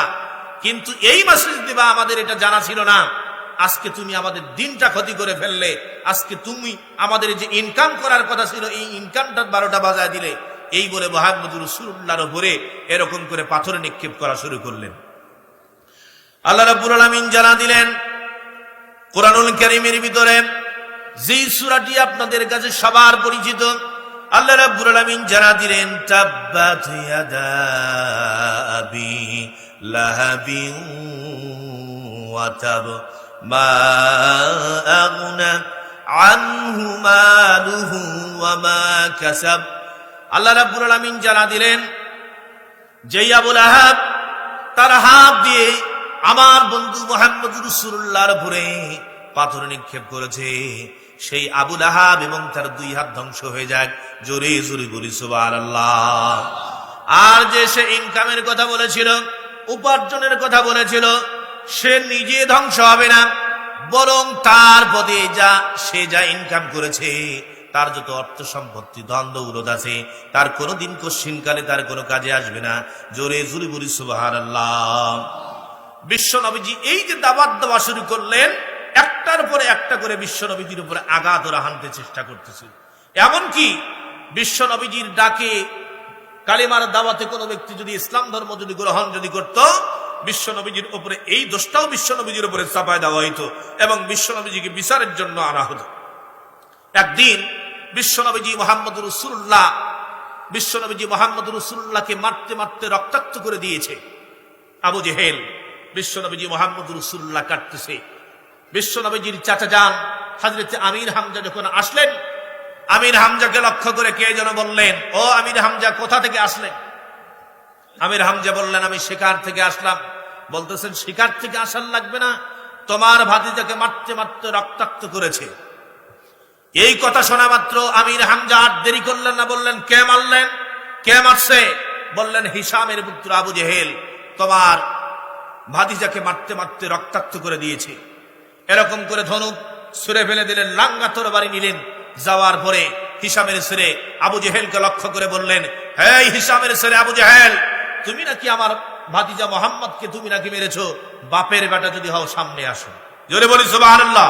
কিন্তু এই মেসেজ দিবা আমাদের এটা জানা ছিল না। আজকে তুমি আমাদের দিনটা ক্ষতি করে ফেললে। আজকে তুমি আমাদের যে ইনকাম করার কথা ছিল, এই ইনকামটা 12টা বাজায় দিলে। এই বলে মুহাম্মদুর রাসূলুল্লাহর উপরে এরকম করে পাথর নিক্ষেপ করা শুরু করলেন। আল্লাহ রাব্বুল আলামিন জানা দিলেন কোরআনুল কারীমের ভিতরে, যে সূরাটি আপনাদের কাছে সবার পরিচিত, আল্লাহ রাব্বুল আলামিন জানা দিলেন, তাব্বাত ইয়াদা আবি লাহাবিন ওয়া তাব মা আগনা আনহু মালুহু ওয়া মা কাসাব। আল্লাহ রাব্বুল আলামিন জানা দিলেন, যেই আবু লাহাব তার হাত দিয়ে আমার বন্ধু মুহাম্মদুর রাসূলুল্লাহর উপরে পাথর নিক্ষেপ করেছে, সেই আবু লাহাব এবং তার 2 হাত ধ্বংস হয়ে যাক। জোরে জোরে বলি সুবহানাল্লাহ। আর যে সে ইনকামের কথা বলেছিল, উপার্জনের কথা বলেছিল, সে নিজে ধ্বংস হবে না, বরং তার পদে সে যা ইনকাম করেছে, তার যত অর্থ সম্পত্তি ধন দৌলত আছে, তার কোনোদিন কশ্চিনকালে তার কোনো কাজে আসবে না। জোরে জোরে বলি সুবহানাল্লাহ। বিশ্ব নবীজি এই যে দাওয়াত দেওয়া শুরু করলেন, একটার পরে একটা করে বিশ্ব নবীজির উপরে আঘাত ওরা হানতে চেষ্টা করতেছে। এমনকি বিশ্ব নবীজির ডাকে, কালিমার দাওয়াতে কোনো ব্যক্তি যদি ইসলাম ধর্ম যদি গ্রহণ যদি করত, বিশ্ব নবীজির উপরে এই দোষটাও বিশ্ব নবীজির উপরে চাপায় দেওয়া হইতো এবং বিশ্ব নবীজিকে বিচারের জন্য আনা হতো। একদিন বিশ্ব নবীজি মুহাম্মদুর রাসূলুল্লাহকে মারতে মারতে রক্তাক্ত করে দিয়েছে আবু জেহেল। বিশ্ব নবীজি মুহাম্মদুর রাসূলুল্লাহ কাটতেছে। বিশ্ব নবীজির চাচা যান হযরত আমির হামজা যখন আসলেন, আমির হামজাকে লক্ষ্য করে কে যেন বললেন, ও আমির হামজা কোথা থেকে আসলেন? আমির হামজা বললেন, আমি শিকার থেকে আসলাম। বলতেছেন, শিকার থেকে আসার লাগবে না, তোমার ভাতিজাকে মারতে মারতে রক্তাক্ত করেছে। এই কথা শোনা মাত্র আমির হামজা আর দেরি করলেন না, বললেন, কে মারলেন, কে মারছে? বললেন, হিশামের পুত্র আবু জেহেল তোমার ভাতিজাকে মারতে মারতে রক্তাক্ত করে দিয়েছে। এরকম করে ধনুক ছুঁড়ে ফেলে দিলেন, লাঙ্গা তরবারি নিলেন। যাওয়ার পরে হিশামের ছেলে আবু জেহেলকে লক্ষ্য করে বললেন, হে হিশামের ছেলে আবু জেহেল, তুমি নাকি আমার ভাতিজা মুহাম্মদকে তুমি নাকি মেরেছো, বাপের বেটা যদি হও সামনে আসো। জোরে বলি সুবহানাল্লাহ।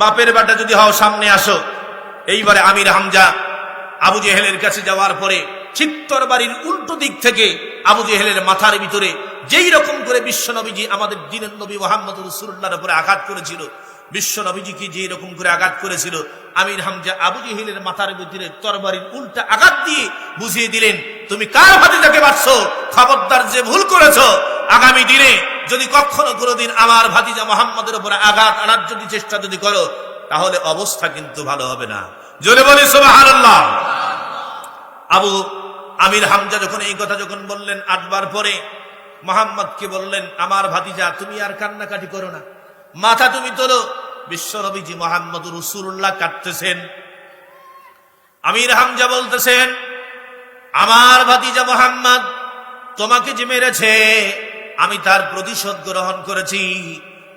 বাপের বেটা যদি হও সামনে আসো। এইবারে আমির হামজা আবু জেহেলের কাছে যাওয়ার পরে ঠিক তরবারির উল্টো দিক থেকে আবু জেহেলের মাথার ভিতরে যেই রকম করে বিশ্ব নবীজি আমাদের দ্বীনের নবী মুহাম্মদ রাসূলুল্লাহর উপরে আঘাত করেছিল, বিশ্ব নবীজিকে যেই রকম করে আঘাত করেছিল, আমির হামজা আবু জেহেলের মাথার ভিতরে তরবারির উল্টা আঘাত দিয়ে বুঝিয়ে দিলেন, তুমি কার ভাতিজাকে মারছো? খবরদার, যে ভুল করেছো, আগামী দিনে যদি কখনো কোনোদিন আমার ভাতিজা মুহাম্মদের উপরে আঘাত আনার যদি চেষ্টা যদি করো, তাহলে অবস্থা কিন্তু ভালো হবে না। জোরে বলি সুবহানাল্লাহ। আবু আমির হামজা যখন এই কথা যখন বললেন, 8 বার পরে মুহাম্মদকে বললেন, আমার ভাতিজা তুমি আর কান্নাকাটি করো না, মাথা তুমি তোলো। বিশ্ব নবীজি মুহাম্মদ রাসূলুল্লাহ কাঁদতেছেন। আমির হামজা বলতেছেন, আমার ভাতিজা মুহাম্মদ তোমাকে যে মেরেছে, আমি তার প্রতিশোধ গ্রহণ করেছি,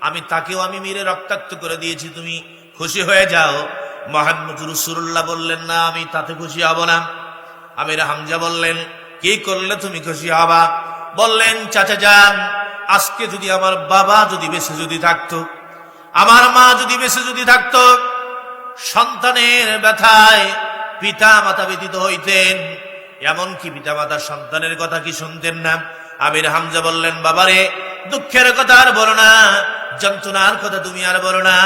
আমি তাকেও আমি মেরে রক্তাক্ত করে দিয়েছি, তুমি খুশি হয়ে যাও। মুহাম্মদ রাসূলুল্লাহ বললেন, না, আমি তাতে খুশি হব না। আমির হামজা বললেন, কি করলে তুমি খুশি হবা? বললেন, চাচা যান, আজকে যদি আমার বাবা যদি বেঁচে যদি থাকতো, আমার মা যদি বেঁচে যদি থাকতো, সন্তানের ব্যথায় পিতা মাতা ব্যতীত হইতেন, এমনকি পিতা মাতা সন্তানের কথা কি শুনতেন না? আমির হামজা বললেন, বাবারে, দুঃখের কথা আর বলো না, যন্ত্রণার কথা তুমি আর বলো না,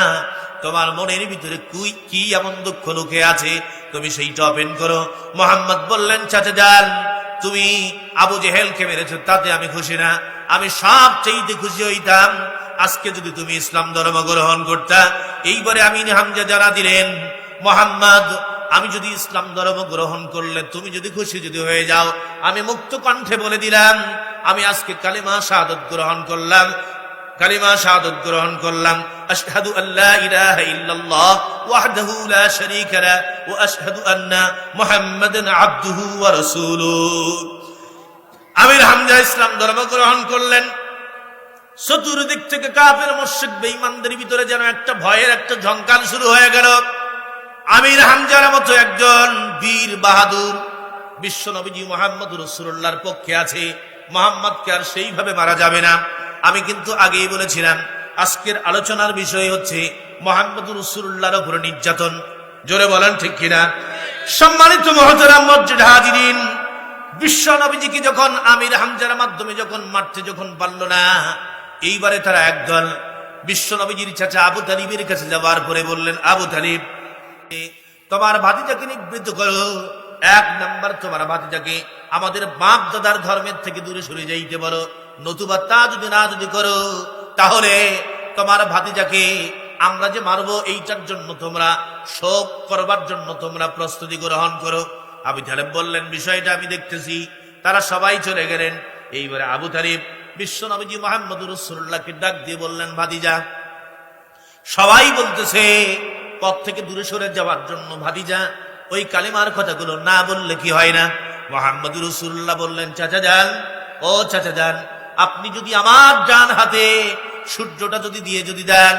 তোমার মনের ভিতরে কি এমন দুঃখ লুকে আছে, তুমি সেইটা ওপেন করো। মুহাম্মদ বললেন, চাচা যান, তুমি আবু জেহেলকে মেরেছো, তাতে আমি খুশি না, আমি সবচেয়ে খুশি হইতাম আজকে যদি তুমি ইসলাম ধর্ম গ্রহণ করতা। এইবারে আমির হামজা জানা দিলেন, মুহাম্মদ, আমি যদি ইসলাম ধর্ম গ্রহণ করলে তুমি যদি খুশি যদি হয়ে যাও, আমি মুক্ত কণ্ঠে বলে দিলাম, আমি আজকে কালিমা শাহাদাত গ্রহণ করলাম, কালিমা শাহাদাত গ্রহণ করলাম, আশহাদু আল্লা ইলাহা ইল্লাল্লাহ ওয়াহদাহু লা শারীকা লা ওয়া আশহাদু আন্না মুহাম্মাদান আবদুহু ওয়া রাসূলুহু। আমির হামজা ইসলাম ধর্ম গ্রহণ করলেন। চতুর্দিক থেকে কাফের মুশরিক বেঈমানদের ভিতরে যেন একটা ভয়ের একটা ঝঙ্কার শুরু হয়ে গেল। আমির হামজার মতো একজন বীর বাহাদুর বিশ্ব নবীজি মুহাম্মদ রাসূলুল্লাহর পক্ষে আছে, মুহাম্মদকে আর সেইভাবে মারা যাবে না। আমি কিন্তু আগেই বলেছিলাম, আজকের আলোচনার বিষয় হচ্ছে মুহাম্মদ রাসূলুল্লাহর উপর নির্যাতন। জোরে বলেন ঠিক কিনা? সম্মানিত মুহতারাম মসজিদ হাজিরিন, বিশ্ব নবীজিকে যখন আমির হামজার মাধ্যমে যখন মারতে যখন পারল না, এইবারে তারা একদল বিশ্ব নবীজির চাচা আবু তালিবের কাছে যাওয়ার পরে বললেন, আবু তালিব, তোমার ভাতিজাকে নিবৃত্ত করো। 1 নাম্বার, তোমার ভাতিজাকে আমাদের বাপ দাদার ধর্মের থেকে দূরে সরে যাইতে বলো, নতুবা তা যদি না যদি করো, তাহলে তোমার ভাতিজাকে আমরা যে মারবো এইটার জন্য তোমরা শোক করবার জন্য তোমরা প্রস্তুতি গ্রহণ করো। আবু তালিব বললেন, বিষয়টা আমি দেখতেছি। তারা সবাই চলে গেলেন। এইবারে আবু তালিব বিশ্ব নবীজি মুহাম্মদ রাসূলুল্লাহকে ডাক দিয়ে বললেন, ভাতিজা, সবাই বলতেছে পথ থেকে দূরে সরে যাওয়ার জন্য, ভাতিজা ওই কালিমার কথাগুলো না বললে কি হয় না? মুহাম্মদ রাসূলুল্লাহ বললেন, চাচা যান, ও চাচা যান, আপনি যদি আমার ডান হাতে সূর্যটা যদি দিয়ে যদি দেন,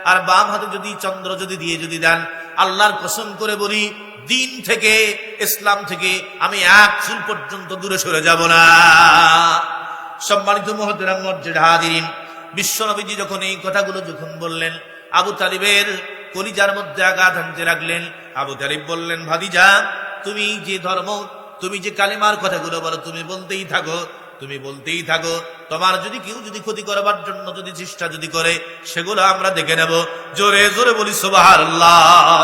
আর বাম হাতে যদি চন্দ্র যদি দিয়ে যদি দেন, আল্লাহর কসম করে বলি, দিন থেকে ইসলাম থেকে আমি 1 চুল পর্যন্ত দূরে সরে যাব না। সম্মানিত মুহতারাম মসজিদ হাজিরিন, বিশ্ব নবীজি যখন এই কথাগুলো যখন বললেন, আবু তালিবের কলিজার মধ্যে আঘাত হানতে লাগলেন। আবু তালিব বললেন, ভাতিজা, তুমি যে ধর্ম, তুমি যে কালিমার কথাগুলো বলো, তুমি বলতেই থাকো, তুমি বলতেই থাকো। তোমার যদি কেউ যদি ক্ষতি করবার জন্য যদি চেষ্টা যদি করে, সেগুলো আমরা দেখে নেব। জোরে জোরে বলি সুবহানাল্লাহ।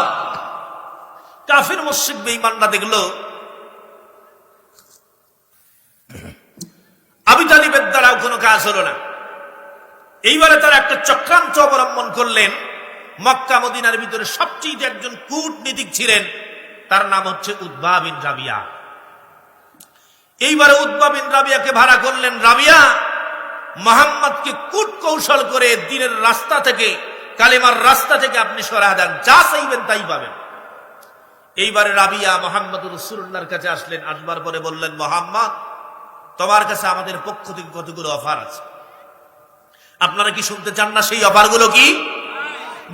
কাফির মুশরিক বেঈমানরা দেখলো আবু তালিবের দ্বারাও কোনো কাজ হলো না। এইবারে তারা একটা চক্রান্ত অবলম্বন করলেন। মক্কা মদিনার ভিতরে সবচেয়ে একজন কূটনীতিক ছিলেন, তার নাম হচ্ছে উতবা বিন রাবিয়া। এইবারে উতবা বিন রাবিয়াকে ভাড়া করলেন। রাবিয়া মুহাম্মদকে কূট কৌশল করে দ্বীনের রাস্তা থেকে, কালিমার রাস্তা থেকে আপনি সরা দেন, যা চাইবেন তাই পাবেন। এইবারে রাবিয়া মুহাম্মদ রাসূলুল্লাহর কাছে আসলেন। আসবার পরে বললেন, মুহাম্মদ, তোমার কাছে আমাদের পক্ষ থেকে কতগুলো অফার আছে, আপনারা কি শুনতে চান না? সেই অফারগুলো কি?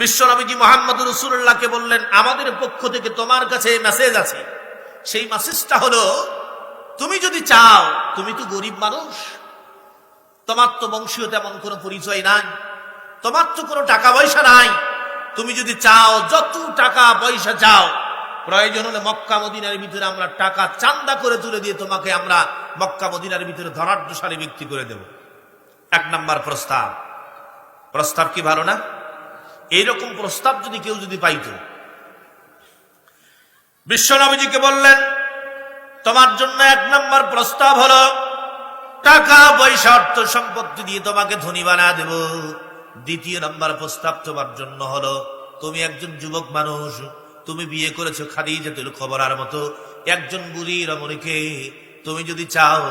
বিশ্ব নবীজি মুহাম্মদ রাসূলুল্লাহকে বললেন, আমাদের পক্ষ থেকে তোমার কাছে মেসেজ আছে। সেই মেসেজটা হলো, তুমি যদি চাও, তুমি তো গরিব মানুষ, তোমার তো বংশীয় তেমন কোনো পরিচয় নাই, তোমার তো কোনো টাকা পয়সা নাই, তুমি যদি চাও, যত টাকা পয়সা চাও প্রয়োজন হলে মক্কা মদিনার ভিতরে আমরা টাকা চান্দা করে তুলে দিয়ে তোমাকে আমরা মক্কা মদিনার ভিতরে ধনাঢ্যশালী ব্যক্তি করে দেব। এক নাম্বার প্রস্তাব। প্রস্তাব কি ভালো না? এইরকম প্রস্তাব যদি কেউ যদি পাইতো, বিশ্বনবীজিকে বললেন তোমার জন্য এক নাম্বার প্রস্তাব হলো টাকা পয়সা অর্থ সম্পত্তি দিয়ে তোমাকে ধনী বানা দেব। দ্বিতীয় নাম্বার প্রস্তাব তোমার জন্য হলো তুমি একজন যুবক মানুষ, তুমি বিয়ে করেছো খাদিজাতুল কুবরার মতো একজন বুড়ি রমণীকে। তুমি যদি চাও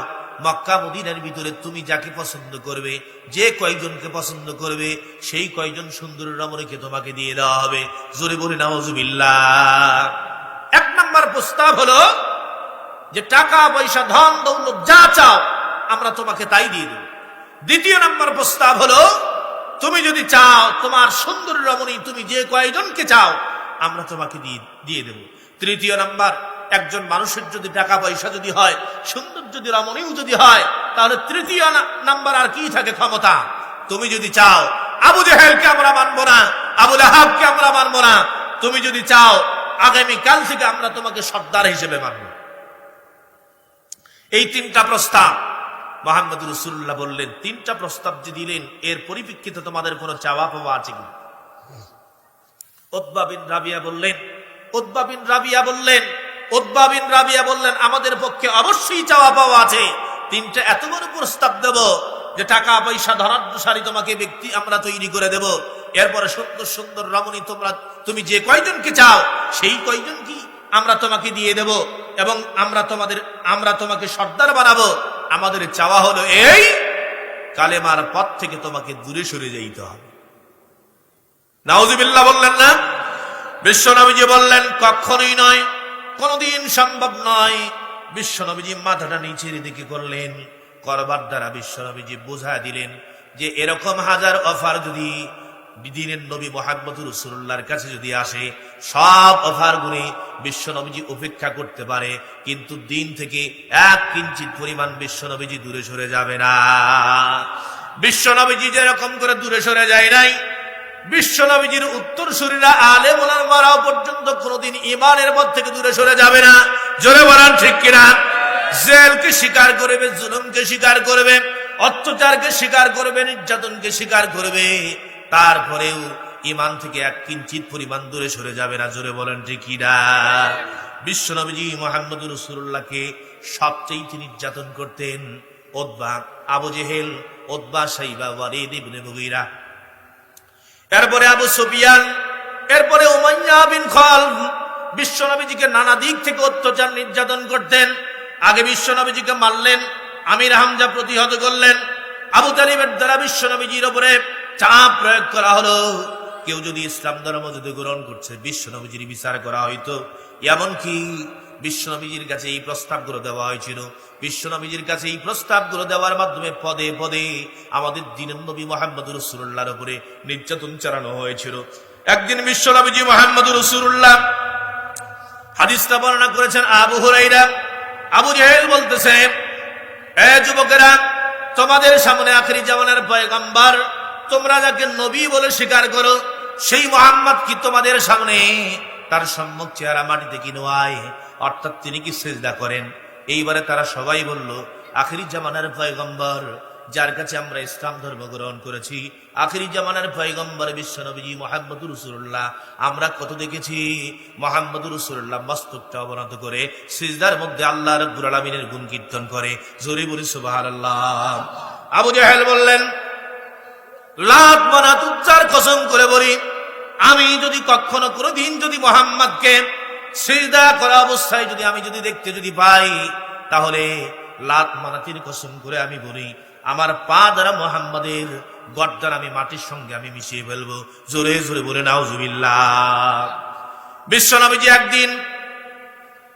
মক্কা মদিনার ভিতরে তুমি যাকে পছন্দ করবে, যে কয়জনকে পছন্দ করবে, সেই কয়জন সুন্দর রমণীকে তোমাকে দিয়ে দেওয়া হবে। জোরে বলে নাউজুবিল্লাহ। এক নাম্বার প্রস্তাব হলো যে টাকা পয়সা ধন দৌলত যা চাও আমরা তোমাকে তাই দিয়ে দেব। দ্বিতীয় নাম্বার প্রস্তাব হলো তুমি যদি চাও তোমার সুন্দর রমণী তুমি যে কয়জনকে চাও আমরা তোমাকে দিয়ে দেব। তৃতীয় নাম্বার, একজন মানুষের যদি টাকা পয়সা যদি হয়, সুন্দর যদি রমণীও যদি হয়, তাহলে তৃতীয় নাম্বার আর কি থাকে? ক্ষমতা। তুমি যদি চাও আবু জেহেলকে আমরা মানবো না, আবু লাহাবকে আমরা মানবো না, তুমি যদি চাও আগামী কাল থেকে আমরা তোমাকে সর্দার হিসেবে মানব। এই তিনটা প্রস্তাব মুহাম্মদ রাসূলুল্লাহ বললেন। তিনটা প্রস্তাব যে দিলেন এর পরিপ্রেক্ষিতে তোমাদের কোনো চাওয়া পাওয়া আছে কি? উতবা বিন রাবিয়া বললেন আমাদের পক্ষে অবশ্যই চাওয়া পাওয়া আছে। তিনটা এত বড় প্রস্তাব দেব যে টাকা পয়সা ধনাঢ্যশালী তোমাকে ব্যক্তি আমরা তৈরি করে দেব। এরপরে সুন্দর সুন্দর রমণী তুমি যে কয়জনকে চাও সেই কয়জন কি আমরা তোমাকে দিয়ে দেব, এবং আমরা তোমাকে সর্দার বানাবো। আমাদের চাওয়া হলো এই, কালেমার পথ থেকে তোমাকে দূরে সরে যাইতে হবে। নাউজুবিল্লাহ বললেন না? বিশ্বনবীজি বললেন কখনোই নয়, কোনদিন সম্ভব নয়। বিশ্বনবীজি মাথাটা নিচের দিকে করলেন, করবার দ্বারা বিশ্বনবীজি বোঝা দিলেন যে এরকম হাজার অফার যদি দিনের নবী মুহাম্মদ রাসূলুল্লাহর কাছে যদি আসে, সব অফার গুলি বিশ্বনবীজি উপেক্ষা করতে পারে, কিন্তু দিন থেকে এক কিঞ্চিত পরিমাণ বিশ্বনবীজি দূরে সরে যাবে না। বিশ্বনবীজি যেরকম করে দূরে সরে যায় নাই, বিশ্বনবীজির উত্তরসূরিরা আলেম ওলামারাও পর্যন্ত কোনদিন ঈমানের পথ থেকে দূরে সরে যাবে না। জোরে বলেন ঠিক কিনা? জেলকে স্বীকার করবে, জুলুমকে স্বীকার করবে, অত্যাচারকে স্বীকার করবে, নির্যাতনকে স্বীকার করবে, তারপরেও ঈমান থেকে এক কিঞ্চিত পরিমাণ দূরে সরে যাবে না। জোরে বলেন ঠিক কিনা? বিশ্বনবীজি মুহাম্মদ রাসূলুল্লাহকে সবচেয়ে নির্যাতন করতেন উতবা, আবু জেহেল, উতবা, শাইবা, ওয়ালিদ ইবনে মুগীরা, এরপরে আবু সুফিয়ান, এরপরে উমাইয়া বিন খালদ। বিশ্বনবীজিকে নানা দিক থেকে অত্যাচার নির্যাতন করতেন। আগে বিশ্বনবীজিকে মারলেন, আমির হামজা প্রতিহত করলেন। আবু তালিবের দ্বারা বিশ্বনবীজির উপরে চাপ প্রয়োগ করা হলো। কেউ যদি ইসলাম ধর্ম যদি গ্রহণ করছে বিশ্বনবীজির বিচার করা হইতো। এমনকি বিশ্বনবীজির কাছে এই প্রস্তাবগুলো দেওয়া হয়েছিল। বিশ্বনবীজির কাছে এই প্রস্তাবগুলো দেওয়ার মাধ্যমে পদে পদে আমাদের দ্বীনের নবী মুহাম্মদ রাসূলুল্লাহর উপরে নির্যাতন চালানো হয়েছিল। একদিন বিশ্বনবীজি মুহাম্মদ রাসূলুল্লাহ হাদিসটা বর্ণনা করেছেন আবু হুরায়রা। আবু জেহেল বলতেছে, এ যুবকেরা, তোমাদের সামনে আখিরি জামানার পয়গম্বর, তোমরা যাকে নবী বলে স্বীকার করো, সেই মুহাম্মদ কি তোমাদের সামনে তার সম্মুখ চেহারা মাটিতে কি নোয়ায়, অর্থাৎ তিনি কি সিজদা করেন? এইবারে তারা সবাই বলল, আখিরি জামানার পয়গম্বর, যার কাছে আমরা ইসলাম ধর্ম গ্রহণ করেছি, আখিরি জামানার পয়গম্বর বিশ্বনবী মুহাম্মদ রাসূলুল্লাহ, আমরা কত দেখেছি মুহাম্মদ রাসূলুল্লাহ মস্তকটা অবনত করে সিজদার মধ্যে আল্লাহ রাব্বুল আলামিনের গুণ কীর্তন করে। জোরে বলি সুবহানাল্লাহ। আবু জেহেল বললেন, লাত মানাত উজ্জার কসম করে বলি, আমি যদি কখনো কোনোদিন যদি মুহাম্মদকে সিজদা করা অবস্থায় যদি আমি যদি দেখতে যদি পাই, তাহলে লাত মানাতের কসম করে আমি বলি, আমার পা দ্বারা মুহাম্মাদের গর্দান আমি মাটির সঙ্গে আমি মিশিয়ে ফেলবো। জোরে জোরে বলে নাউজুবিল্লাহ। বিশ্বনবীজি একদিন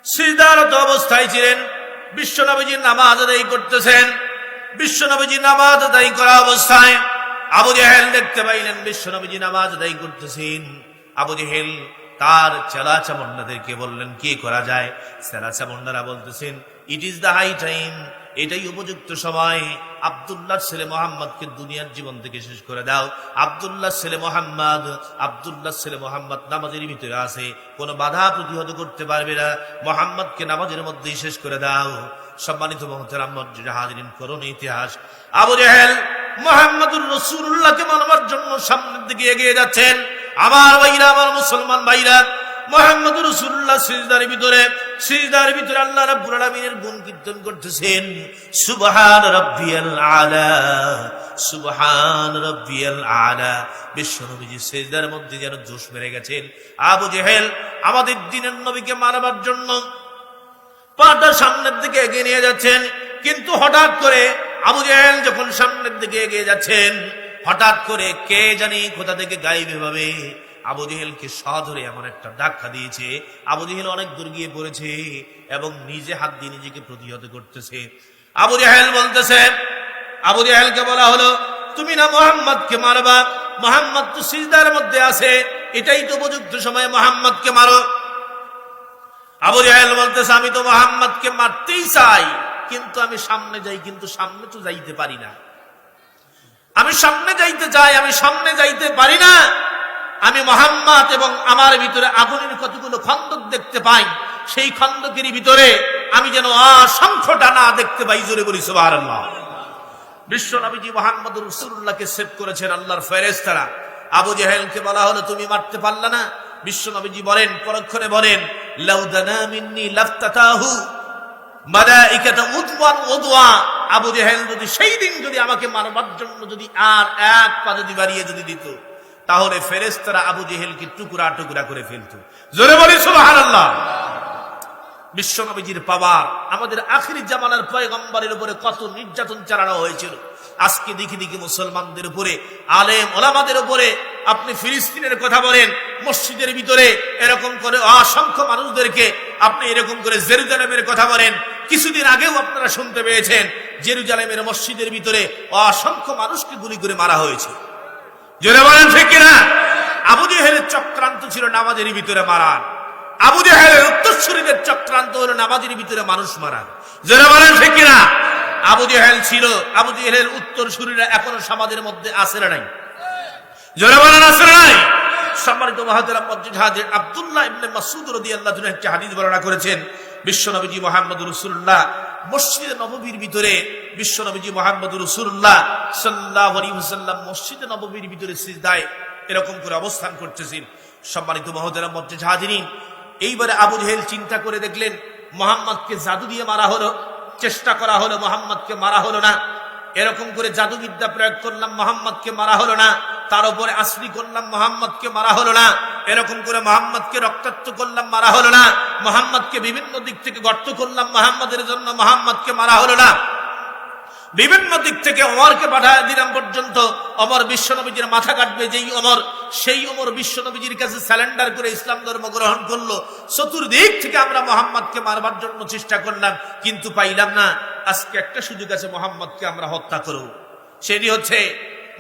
সিজদারত অবস্থায় ছিলেন, বিশ্বনবীজি নামাজ আদায় করতেছেন। বিশ্বনবীজি নামাজ আদায় করা অবস্থায় আবু জেহেল দেখতে পাইলেন বিশ্বনবীজি নামাজ আদায় করতেছেন। আবু জেহেল তার চেলা চামুন্ডাদেরকে বললেন, কি করা যায়? চেলা চামুন্ডারা বলতেছেন, it is the high time, এটাই উপযুক্ত সময়, আব্দুল্লাহর ছেলে মোহাম্মদকে দুনিয়ার জীবন থেকে শেষ করে দাও। আব্দুল্লাহর ছেলে মোহাম্মদ নামাজের ভিতরে আছে, কোনো বাধা প্রতিহত করতে পারবে না, মোহাম্মদকে নামাজের মধ্যেই শেষ করে দাও। সম্মানিত মুহতারাম হাজিরিন, করুন ইতিহাস, আবু জেহেল মুহাম্মদুর রাসূলুল্লাহকে মানবার জন্য সামনের দিকে এগিয়ে যাচ্ছেন। আমার ভাইরা, আমার মুসলমান ভাইরা, মুহাম্মদুর রাসূলুল্লাহ সিজদার ভিতরে আল্লাহ রাব্বুল আলামিনের গুণ কীর্তন করতেছেন। সুবহান রাব্বিয়াল আলা, সুবহান রাব্বিয়াল আলা। বিশ্বনবীজি সিজদার মধ্যে যেন জোশ মেরে গেছেন। আবু জেহেল আমাদের দ্বীনের নবীকে মারবার জন্য পাটা সামনের দিকে এগিয়ে নিয়ে যাচ্ছেন, কিন্তু হঠাৎ করে আবু জেহেল যখন সামনের দিকে এগিয়ে যাচ্ছেন, হঠাৎ করে কে জানি কোথা থেকে গায়েব ভাবে আবু জেহেলকে সধরে এমন একটা ধাক্কা দিয়েছে। আবু জেহেল অনেক দূর গিয়ে পড়েছে এবং নিজে হাত দিয়ে নিজেকে প্রতিহত করতেছে। আবু জেহেলকে বলা হলো, তুমি না মুহাম্মদকে মারবা, মুহাম্মদ তো সিজদার মধ্যে আছে, এটাই তো উপযুক্ত সময়, মুহাম্মদকে মারো। আবু জেহেল বলতেছে, আমি তো মুহাম্মদকে মারতেই চাই, কিন্তু আমি সামনে যাই, কিন্তু সামনে তো যাইতে পারি না। আমি সামনে যাইতে চাই, আমি সামনে যাইতে পারি না। আমি মুহাম্মদ এবং আমার ভিতরে আগুনের কতগুলো খন্দক দেখতে পাই, সেই খন্দকের ভিতরে আমি যেন অসংখ্য ডানা দেখতে পাই। জোরে বলি সুবহানাল্লাহ। বিশ্ব নবীজি মুহাম্মদুর রাসূলুল্লাহকে সেভ করেছেন আল্লাহর ফেরেশতারা। আবু জেহেলকে বলা হলো, তুমি মারতে পারলা না। বিশ্ব নবীজি বলেন, পরক্ষণে বলেন, লাউ দানা মিন্নি লাফতাতাহু মালাইকাতু উদওয়ান উদওয়া। আবু জেহেল যদি সেই দিন যদি আমাকে মারবার জন্য যদি আর এক পা যদি বাড়িয়ে যদি দিত, তাহলে ফেরেশতারা আবু জেহেলকে টুকরা টুকরা করে ফেলত। জোরে বলি সুবহানাল্লাহ। বিশ্ব নবীজির পাওয়ার, আমাদের আখিরি জামানার পয়গম্বরের উপরে কত নির্যাতন চালানো হয়েছিল। আজকে দেখি মুসলমানদের উপরে, আলেম ওলামাদের উপরে, আপনি ফিলিস্তিনের কথা বলেন, মসজিদের ভিতরে এরকম করে অসংখ্য মানুষদেরকে, আপনি এরকম করে জেরুজালেমের কথা বলেন, কিছুদিন আগেও আপনারা শুনতে পেয়েছেন জেরুজালেমের মসজিদের ভিতরে অসংখ্য মানুষকে গুলি করে মারা হয়েছে। জোরে বলেন ঠিক কিনা? আবু জেহেলের চক্রান্ত ছিল নামাজের ভিতরে মারার। আবু জেহেলের উত্তরসূরিদের চক্রান্ত হলো নামাজের ভিতরে মানুষ মারার। জোরে বলেন ঠিক কিনা? আবু জেহেলের উত্তরসূরিরা এখনো সমাজের মধ্যে আছে না নাই? জোরে বলেন আছে না নাই? সম্মানিত মুহতারাম হাজির, আব্দুল্লাহ ইবনে মাসউদ রাদিয়াল্লাহু আনহু একটা হাদিস বর্ণনা করেছেন। বিশ্বনবীজি মুহাম্মদুর রাসূলুল্লাহ মসজিদে নববীর ভিতরে, বিশ্বনবীজি মুহাম্মদুর রাসূলুল্লাহ সাল্লাল্লাহু আলাইহি ওয়াসাল্লাম মসজিদে নববীর ভিতরে সিজদায় এরকম করে অবস্থান করতেছেন। সম্মানিত মুহতারাম হাজিরিন, এইবারে আবু জেহেল চিন্তা করে দেখলেন, মুহাম্মদকে জাদু দিয়ে মারা হলো, চেষ্টা করা হলো, মুহাম্মদকে মারা হলো না। এরকম করে জাদুবিদ্যা প্রয়োগ করলাম, মুহাম্মদকে মারা হলো না। তার উপরে আসরি করলাম, মুহাম্মদকে মারা হলো না। এরকম করে মুহাম্মদকে রক্তাক্ত করলাম, মারা হলো না। মুহাম্মদকে বিভিন্ন দিক থেকে গর্ত করলাম মুহাম্মদের জন্য, মুহাম্মদকে মারা হলো না। বিভিন্ন দিক থেকে ওমরকে পাঠায় দিলাম পর্যন্ত, ওমর বিশ্বনবীজির মাথা কাটবে, যেই ওমর, সেই ওমর বিশ্বনবীজির কাছে স্যালেন্ডার করে ইসলাম ধর্ম গ্রহণ করলো। চতুর্দিক থেকে আমরা মুহাম্মদকে মারবার জন্য চেষ্টা করলাম, কিন্তু পাইলাম না। আজকে একটা সুযোগ আছে, মুহাম্মদকে আমরা হত্যা করব। সেটি হচ্ছে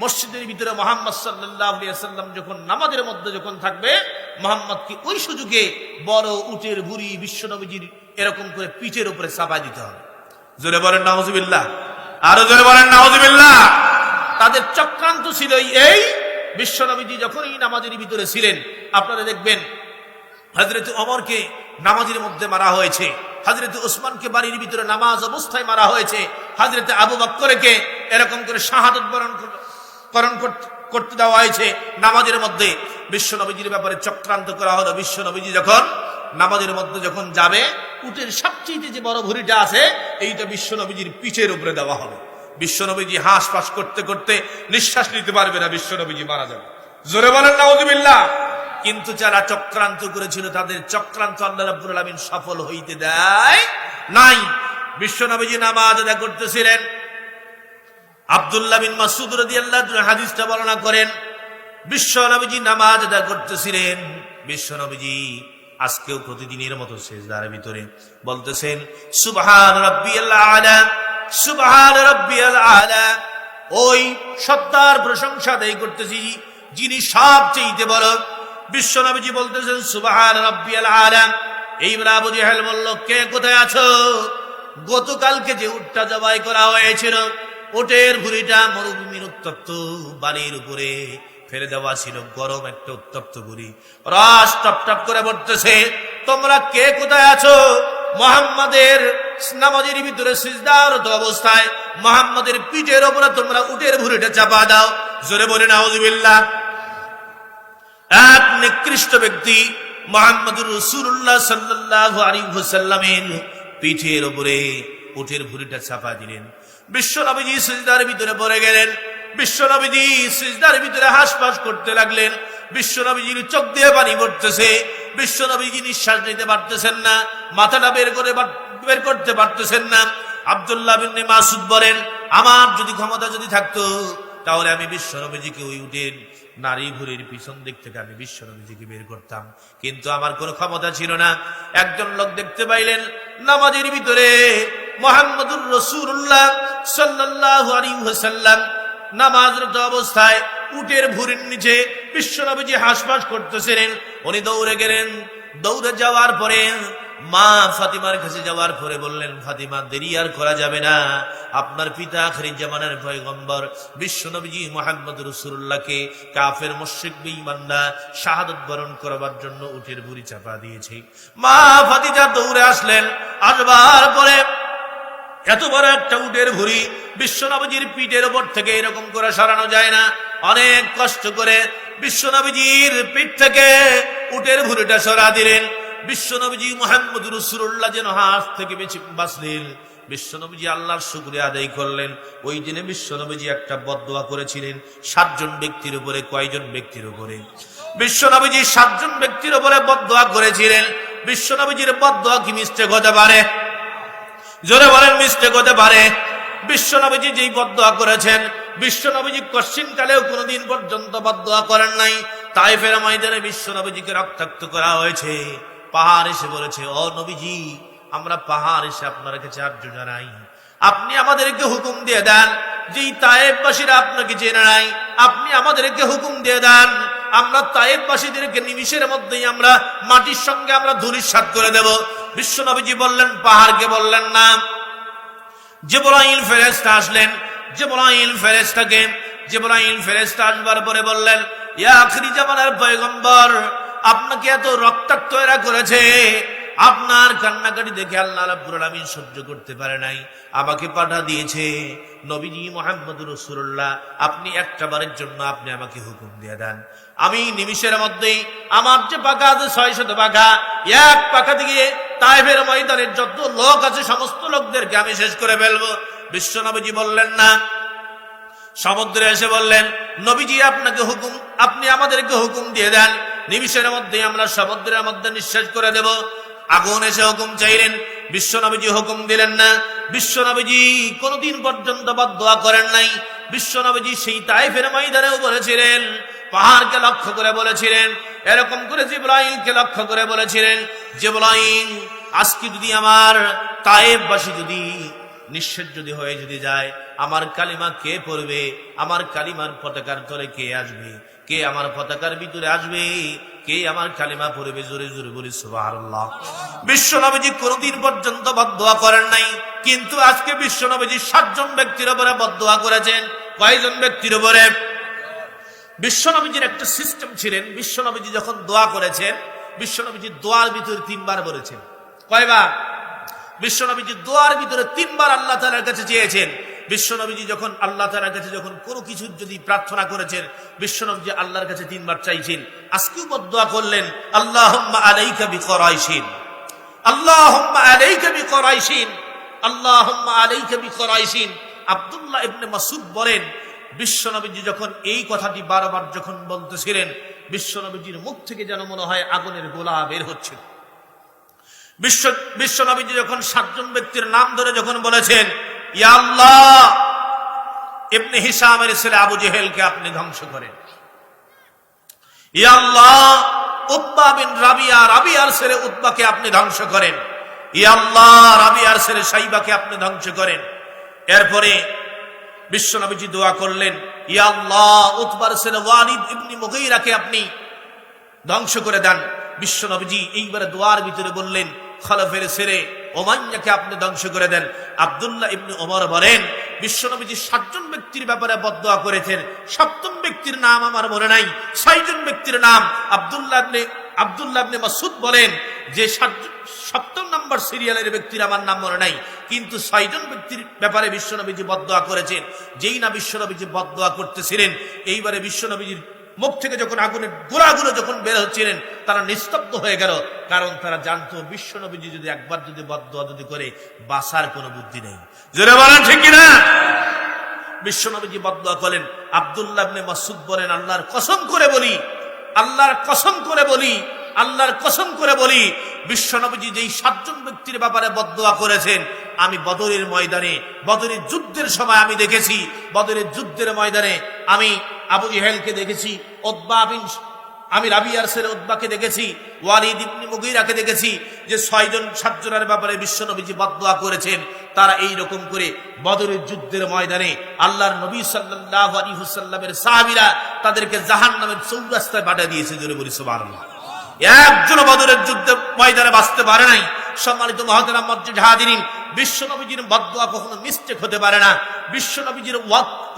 মসজিদের ভিতরে মুহাম্মদ সাল্লাল্লাহু আলাইহি ওয়াসাল্লাম যখন নামাজের মধ্যে যখন থাকবে, মুহাম্মদকে ওই সুযোগে বড় উটের ভুঁড়ি বিশ্বনবীজির এরকম করে পিঠের উপরে চাপাই দিতে হবে। জোরে বলেন নাউজুবিল্লাহ, আরো জোরে বলেন নাউজুবিল্লাহ। তাদের চক্রান্ত ছিল এই, বিশ্বনবীজি যখন এই নামাজের ভিতরে ছিলেন, আপনারা দেখবেন হযরত ওমরকে নামাজের মধ্যে মারা হয়েছে, হযরত ওসমানকে বাড়ির ভিতরে নামাজ অবস্থায় মারা হয়েছে, হযরত আবু বকরকে এরকম করে শাহাদাত বরণ করতে দেওয়া হয়েছে নামাজের মধ্যে। বিশ্বনবীজির ব্যাপারে চক্রান্ত করা হলো। বিশ্বনবীজি যখন নামাজের মধ্যে যখন যাবে, উটের সবচেয়ে যে বড় ভুঁড়িটা আছে, এইটা বিশ্বনবীজির পিঠের উপরে দেওয়া হবে। বিশ্বনবীজি হাঁস ফাঁস করতে করতে নিঃশ্বাস নিতে পারবে না, বিশ্বনবীজি মারা যাবে। জোরে বলেন নাউজুবিল্লাহ। কিন্তু যারা চক্রান্ত করেছিল, তাদের চক্রান্ত আল্লাহ রাব্বুল আলামিন সফল হইতে দেয় নাই। বিশ্বনবীজি নামাজ আদায় করতেছিলেন, আব্দুল্লাহ বিন মাসউদ রাদিয়াল্লাহু আনহু হাদিসটা বর্ণনা করেন, বিশ্বনবীজি নামাজ আদায় করতেছিলেন। বিশ্বনবীজি আজকেও প্রতিদিনের মতো সিজদার ভিতরে বলতেছেন, সুবহান রাব্বিয়াল আলা, সুবহান রাব্বিয়াল আলা। ওই সত্তার প্রশংসা আদায় করতেছি যিনি সবচেয়ে বড়। বিশ্বনবীজি বলতেছেন, সুবহান রাব্বিয়াল আলা। এইবার আবু জেহেল বলল, কে কোথায় আছো? গতকালকে যে উটটা জবাই করা হয়েছিল, উটের ভুঁড়িটা মরুভূমির উত্তপ্ত বালির উপরে ফেলে দেওয়া ছিল, গরম একটা উত্তপ্ত ভুঁড়ি, রস টপ টপ করে পড়তেছে। তোমরা কে কোথায় আছো? মুহাম্মাদের নামাজের ভিতরে সিজদারত অবস্থায় মুহাম্মাদের পিঠের উপরে তোমরা উটের ভুঁড়িটা চাপা দাও। জোরে বলে নাউযুবিল্লাহ। এক নিকৃষ্ট ব্যক্তি মুহাম্মদুর রাসূলুল্লাহ সাল্লাল্লাহু আলাইহি ওয়াসাল্লামের পিঠের উপরে উটের ভুঁড়িটা চাপা দিলেন। বিশ্ব নবীজি সিজদার ভিতরে পড়ে গেলেন। বিশ্ব নবীজি সিজদার ভিতরে হাসপাস করতে লাগলেন। বিশ্ব নবীজির চোখ দিয়ে পানি পড়তেছে। বিশ্ব নবীজি নিঃশ্বাস নিতে পারতেছেন না, মাথাটা বের করতে পারতেছেন না। আব্দুল্লাহ ইবনে মাসউদ বলেন, আমার যদি ক্ষমতা যদি থাকতো তাহলে আমি বিশ্ব নবীজিকে ওই উটের নারী ভুঁড়ির পিছন দিক থেকে আমি বিশ্ব নবীজিকে বের করতাম, কিন্তু আমার কোনো ক্ষমতা ছিল না। একজন লোক দেখতে পাইলেন নামাজের ভিতরে মুহাম্মদুর রাসূলুল্লাহ সাল্লাল্লাহু আলাইহি ওয়াসাল্লাম নামাজরত অবস্থায় উটের ভুঁড়ির নিচে বিশ্ব নবীজি হাসপাস করতেছিলেন। উনি দৌড়ে গেলেন। দৌড়ে যাওয়ার পরে মা ফাতিমার কাছে যাওয়ার পরে বললেন, ফাতিমা, দেরি আর করা যাবে না, আপনার পিতা আখির জামানার পয়গম্বর বিশ্ব নবীজি মুহাম্মদ রাসূলুল্লাহকে কাফের মুশরিক বেঈমানরা শাহাদাত বরণ করবার জন্য উটের ভুঁড়ি চাপা দিয়েছে। মা ফাতিমা দৌড়ে আসলেন। আসবার পরে এত বড় একটা উটের ভুঁড়ি বিশ্ব নবীজির পিঠের উপর থেকে এরকম করে সরানো যায় না। অনেক কষ্ট করে বিশ্ব নবীজির পিঠ থেকে উটের ভুঁড়িটা সরা দিলেন। বিশ্ব নবীজি মুহাম্মদ রাসূলুল্লাহ যেন হাত থেকে বেঁচে বাঁচলেন। বিশ্ব নবীজি আল্লাহর শুকরিয়া আদায় করলেন। ওই দিনে বিশ্ব নবীজি একটা বদদোয়া করেছিলেন 7 জন ব্যক্তির উপরে। কয়জন ব্যক্তির উপরে? বিশ্ব নবীজি 7 জন ব্যক্তির উপরে বদদোয়া করেছিলেন। বিশ্ব নবীজির বদদোয়া কি মিস্টেক হতে পারে? জোরে বলেন, মিস্টেক হতে পারে? বিশ্ব নবীজি যেই বদদোয়া করেছেন, বিশ্ব নবীজি কশ্চিন কালেও কোনোদিন পর্যন্ত বদদোয়া করেন নাই। তায়েফের ময়দানে বিশ্ব নবীজিকে রক্তাক্ত করা হয়েছে। পাহাড় এসে বলেছে, ও নবীজি, আমরা পাহাড় এসে আপনার কাছে আর্য জানাই, আপনি আমাদেরকে হুকুম দিয়ে দেন, যেই তায়েফবাসীরা আপনাকে চেনে নাই, আপনি আমাদেরকে হুকুম দিয়ে দেন, আমরা তায়েফবাসীদেরকে নিমিষের মধ্যেই আমরা মাটির সঙ্গে আমরা ধূলিসাৎ করে দেব। বিশ্ব নবীজি বললেন, পাহাড়কে বললেন না। জিবরাইল ফেরেশতা আসলেন। জিবরাইল ফেরেশতা আসবার পরে বললেন, ইয়া আখিরি জামানার পয়গম্বর, আপনাকে এত রক্তাক্ত এরা করেছে, আপনার কান্নাকাটি দেখে আল্লাহ রাব্বুল আলামিন সহ্য করতে পারে নাই, আমাকে পাঠা দিয়েছে। নবীজি মুহাম্মদুর রাসূলুল্লাহ, আপনি একটা বারের জন্য আপনি আমাকে হুকুম দিয়ে দেন, আমি নিমিষের মধ্যেই আমার যে পাখা আছে 600 পাখা, এক পাখা দিয়ে তায়েফের ময়দানের যত লোক আছে সমস্ত লোকদেরকে আমি শেষ করে ফেলবো। বিশ্ব নবীজি বললেন না। সমুদ্রে এসে বললেন, নবীজি আপনাকে হুকুম, আপনি আমাদেরকে হুকুম দিয়ে দেন, নিমিষের মধ্যে আমরা সমুদ্রের মধ্যে নিঃশেষ করে দেব। আগুন এসে হুকুম চাইলেন, বিশ্ব নবীজি হুকুম দিলেন না। বিশ্ব নবীজি কোনদিন পর্যন্ত বদদোয়া করেন নাই। বিশ্ব নবীজি সেই তায়েফের ময়দানেও বলেছিলেন, পাহাড়কে লক্ষ্য করে বলেছিলেন, এরকম করে জিবরাইলকে লক্ষ্য করে বলেছিলেন, জিবরাইল, আজকে যদি আমার তায়েফবাসী যদি নিঃশেষ যদি হয়ে যদি যায়, আমার কালিমা কে পড়বে? আমার কালিমার পতাকার তলে কে আসবে? কে আমার পতাকার ভিতরে আসবে? কে আমার কালিমা পড়বে? জোরে জোরে বলি সুবহানাল্লাহ। বিশ্ব নবীজি কোনদিন পর্যন্ত বদদোয়া করেন নাই, কিন্তু আজকে বিশ্ব নবীজি 7 জন ব্যক্তির উপরে বদদোয়া করেছেন। কয়জন ব্যক্তির উপরে? বিশ্ব নবীজির একটা সিস্টেম ছিলেন। বিশ্ব নবীজি যখন দোয়া করেছেন, বিশ্ব নবীজি দোয়ার ভিতরে 3 বার বলেছেন। কয়বার? বিশ্ব নবীজি দোয়ার ভিতরে 3 বার আল্লাহ তাআলার কাছে চেয়েছেন। বিশ্ব নবীজি যখন আল্লাহ তাআলার কাছে যখন কোনো কিছু যদি প্রার্থনা করেছেন, বিশ্ব নবীজি আল্লাহর কাছে 3 বার চাইছেন। আজকেও বদদোয়া করলেন, আল্লাহুম্মা আলাইকা বিকুরাইশিন, আল্লাহুম্মা আলাইকা বিকুরাইশিন, আল্লাহুম্মা আলাইকা বিকুরাইশিন। আব্দুল্লাহ ইবনে মাসউদ বলেন, বিশ্ব নবীজি যখন এই কথাটি বারবার যখন বলতেছিলেন, বিশ্ব নবীজির মুখ থেকে যেন মনে হয় আগুনের গোলা বের হচ্ছে। বিশ্ব নবীজি যখন 7 জন ব্যক্তির নাম ধরে যখন বলেছেন, ইয়া আল্লাহ, ইবনে হিশামের ছেলে আবু জেহেলকে আপনি ধ্বংস করেন, ইয়া আল্লাহ, উতবা বিন রাবিয়ার ছেলে উতবাকে আপনি ধ্বংস করেন, ইয়া আল্লাহ, রাবিয়ার ছেলে শাইবাকে আপনি ধ্বংস করেন। এরপরে বিশ্ব নবীজি দোয়া করলেন, ইয়া আল্লাহ, উতবার ছেলে ওয়ালিদ ইবনে মুগীরাকে আপনি ধ্বংস করে দেন। বিশ্ব নবীজি এইবারে দোয়ার ভিতরে বললেন, খলফের ছেলে উমাইয়াকে আপনি ধ্বংস করে দেন। আব্দুল্লাহ ইবনে ওমর বলেন, বিশ্বনবীজি 7 জন ব্যক্তির ব্যাপারে বদদোয়া করেছেন, 7ম ব্যক্তির নাম আমার মনে নাই। 6 জন ব্যক্তির নাম আব্দুল্লাহ ইবনে মাসউদ বলেন যে 7 নম্বর সিরিয়ালের ব্যক্তির আমার নাম মনে নাই, কিন্তু 6 জন ব্যক্তির ব্যাপারে বিশ্বনবীজি বদদোয়া করেছেন। যেই না বিশ্বনবীজি বদদোয়া করতেছিলেন, এইবারে বিশ্বনবীজির মুখ থেকে যখন আগুনের গোলাগুলো যখন বের হচ্ছিলেন, তারা নিস্তব্ধ হয়ে গেল, কারণ তারা জানতো বিশ্বনবীজি যদি একবার যদি বদদোয়া যদি করে, বাঁচার কোনো বুদ্ধি নেই। জোরে বলেন ঠিক কিনা? বিশ্বনবীজি বদদোয়া করেন। আব্দুল্লাহ ইবনে মাসউদ বলেন, আল্লাহর কসম করে বলি, আল্লাহর কসম করে বলি, আল্লাহর কসম করে বলি, বিশ্বনবীজি যেই 7 জন ব্যক্তির ব্যাপারে বদদোয়া করেছেন, আমি বদরের ময়দানে, বদরের যুদ্ধের সময় আমি দেখেছি, বদরের যুদ্ধের ময়দানে আমি আবু জেহেলকে দেখেছি, আমি রাবিয়ার ছেলে উতবাকে দেখেছি, ওয়ালিদ ইবনে মুগীরাকে দেখেছি, যে 6 জন 7 জনের ব্যাপারে বিশ্বনবীজি বদদোয়া করেছেন। তারা এই রকম করে বদরের যুদ্ধের ময়দানে আল্লাহর নবী সাল্লাল্লাহু আলাইহি ওয়াসাল্লামের সাহাবীরা তাদেরকে জাহান্নামের চৌরাস্তায় পাঠিয়ে দিয়েছে। জোরে বলি সুবহানাল্লাহ। একজন বদরের যুদ্ধে ময়দানে বাঁচতে পারে নাই। সম্মানিত মুহতারাম মসজিদ হাজিরিন, বিশ্বনবীজির বদদোয়া কখনো মিস্টেক হতে পারে না। বিশ্বনবীজির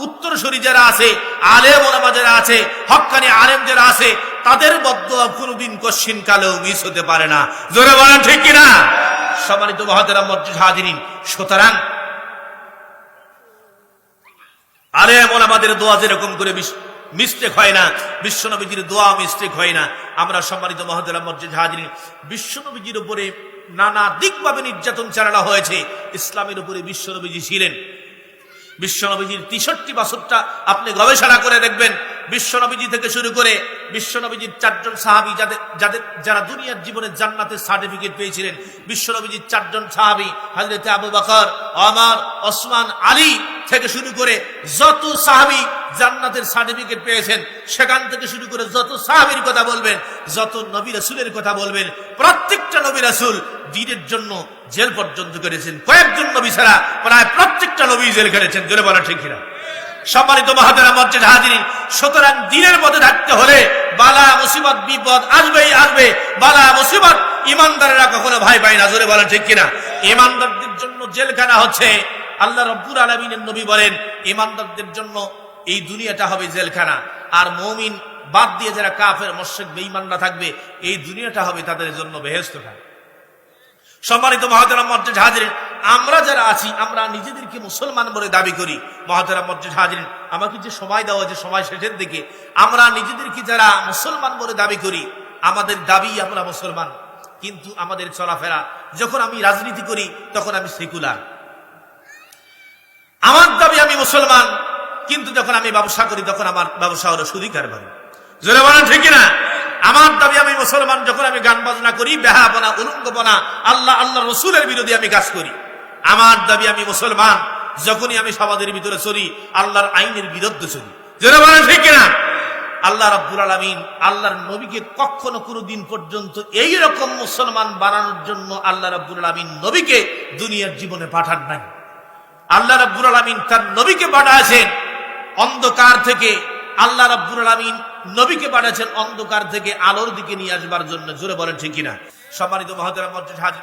উত্তরসূরি যারা আছে, আলেম ওলামা যারা আছে, হক্কানি আলেম যারা আছে, তাদের বদদোয়া কোনোদিন কশিন কালেও মিস হতে পারে না। জোরে বলেন ঠিক কিনা? সম্মানিত মুহতারাম মসজিদ হাজিরিন, সুতরাং আলেম ওলামাদের দোয়া যেরকম করে মিস্টেক হয় না, বিশ্বনবীজির দোয়া মিস্টেক হয় না। আমরা সম্মানিত মুহতারাম মসজিদ হাজিরিন, বিশ্বনবীজির উপরে নানা দিকভাবে নির্যাতন চালানো হয়েছে। ইসলামের উপরে বিশ্বনবীজি ছিলেন। বিশ্বনবীজির 63 বছরটা আপনি গবেষণা করে দেখবেন, বিশ্বনবীজি থেকে শুরু করে বিশ্বনবীজির 4 জন সাহাবী যারা দুনিয়ার জীবনে জান্নাতের সার্টিফিকেট পেয়েছিলেন, বিশ্বনবীজির 4 জন সাহাবী হযরত আবু বকর, ওমর, ওসমান, আলী থেকে শুরু করে যত সাহাবী জান্নাতের সার্টিফিকেট পেয়েছেন, সেখান থেকে শুরু করে যত সাহাবীর কথা বলবেন, যত নবী রাসূলের কথা বলবেন, প্রত্যেকটা নবী রাসূল দ্বীনের জন্য জেল পর্যন্ত করেছেন। কয়েকজন নবী ছাড়া প্রায় প্রত্যেকটা নবী জেল খেটেছেন। জোরে বলা ঠিক কিনা? সম্মানিত মুহতারাম মসজিদ হাজিরিন, সুতরাং দ্বীনের পথে থাকতে হলে বালা মুসিবত বিপদ আসবেই আসবে। বালা মুসিবত ঈমানদারেরা কখনো ভয় পায় না। জোরে বলা ঠিক কিনা? ঈমানদারদের জন্য জেলখানা হচ্ছে, আল্লাহ রাব্বুল আলামিনের নবী বলেন, ঈমানদারদের জন্য এই দুনিয়াটা হবে জেলখানা, আর মুমিন বাদ দিয়ে যারা কাফের মুশরিক বেঈমানরা থাকবে, এই দুনিয়াটা হবে তাদের জন্য বেহেশতখানা। সম্মানিত মুহতারাম মসজিদ হাজিরিন, আমরা যারা আছি, আমরা নিজেদেরকে মুসলমান বলে দাবি করি। মুহতারাম মসজিদ হাজিরিন, আমাকে যে সময় দেওয়া, যে সময় শেষের দিকে, আমরা নিজেদেরকে যারা মুসলমান বলে দাবি করি, আমাদের দাবি আমরা মুসলমান, কিন্তু আমাদের চলাফেরা, যখন আমি রাজনীতি করি তখন আমি সেকুলার। আমার দাবি আমি মুসলমান, কিন্তু যখন আমি ব্যবসা করি তখন আমার ব্যবসা হলো সুদী কারবার। জোরে বলেন ঠিক কিনা? আমার দাবি আমি মুসলমান, যখন আমি গান বাজনা করি, বেহাপনা, উলঙ্গপনা, আল্লাহ রসুলের বিরোধী আমি কাজ করি। আমার দাবি আমি মুসলমান, যখনই আমি সমাজের ভিতরে চলি, আল্লাহর আইনের বিরুদ্ধে চলি। জোরে বলেন ঠিক কিনা? আল্লাহ রাব্বুল আলামিন আল্লাহর নবীকে কখনো কোনো দিন পর্যন্ত এই রকম মুসলমান বানানোর জন্য আল্লাহ রাব্বুল আলামিন নবীকে দুনিয়ার জীবনে পাঠান নাই। আল্লাহ রাব্বুল আলামিন তার নবীকে পাঠাচ্ছেন অন্ধকার থেকে, আল্লাহ রাব্বুল আলামিন নবীকে পাঠাচ্ছেন অন্ধকার থেকে আলোর দিকে নিয়ে আসবার জন্য। জোরে বলেন ঠিক কিনা? সম্মানিত মুহতারাম মসজিদ হাজির,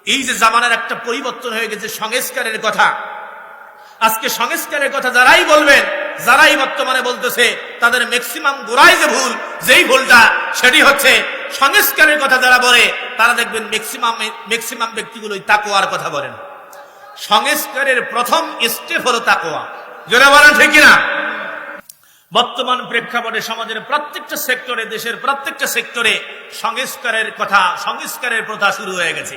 এই যে জামানার একটা পরিবর্তন হয়ে গেছে, সংস্কারের কথা। আজকে সংস্কারের কথা যারাই বলবেন, যারাই বর্তমানে বলতেছে, তাদের ম্যাক্সিমাম গোড়ায় যে ভুল, যেই ভুলটা, সেটি হচ্ছে সংস্কারের কথা যারা বলে, তারা দেখবেন ম্যাক্সিমাম ব্যক্তিগুলোই তাকওয়ার কথা বলেন। সংস্কারের প্রথম স্টেপ হলো তাকওয়া। জোরে বলেন ঠিক কিনা? বর্তমান প্রেক্ষাপটে সমাজের প্রত্যেকটা সেক্টরে, দেশের প্রত্যেকটা সেক্টরে সংস্কারের প্রথা শুরু হয়ে গেছে।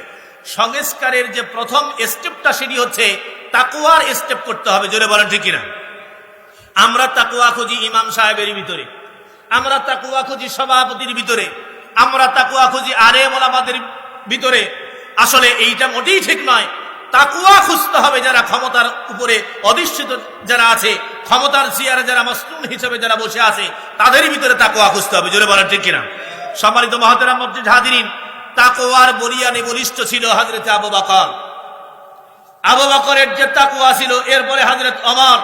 সংস্কারের যে প্রথম স্টেপটা, সেটি হচ্ছে তাকওয়ার স্টেপ করতে হবে। জোরে বলেন ঠিক কিনা? আমরা তাকওয়া খুঁজি ইমাম সাহেবের ভিতরে, আমরা তাকওয়া খুঁজি সভাপতির ভিতরে, আমরা তাকওয়া খুঁজি আলেম ওলামাদের ভিতরে। আসলে এইটা মোটেই ঠিক নয়। তাকওয়া খুঁজতে হবে যারা ক্ষমতার উপরে অধিষ্ঠিত যারা আছে, ক্ষমতার চেয়ারে যারা মাসনুন হিসেবে যারা বসে আছে, তাদের ভিতরে তাকওয়া খুঁজতে হবে। জোরে বলেন ঠিক কিনা? সম্মানিত মুহতারাম মসজিদ হাজিরিন, তাকওয়ার বলিয়ানে বলিষ্ঠ ছিল হযরত আবু বকর। আবু বকরের যে তাকওয়া ছিল, এরপরে হযরত ওমর।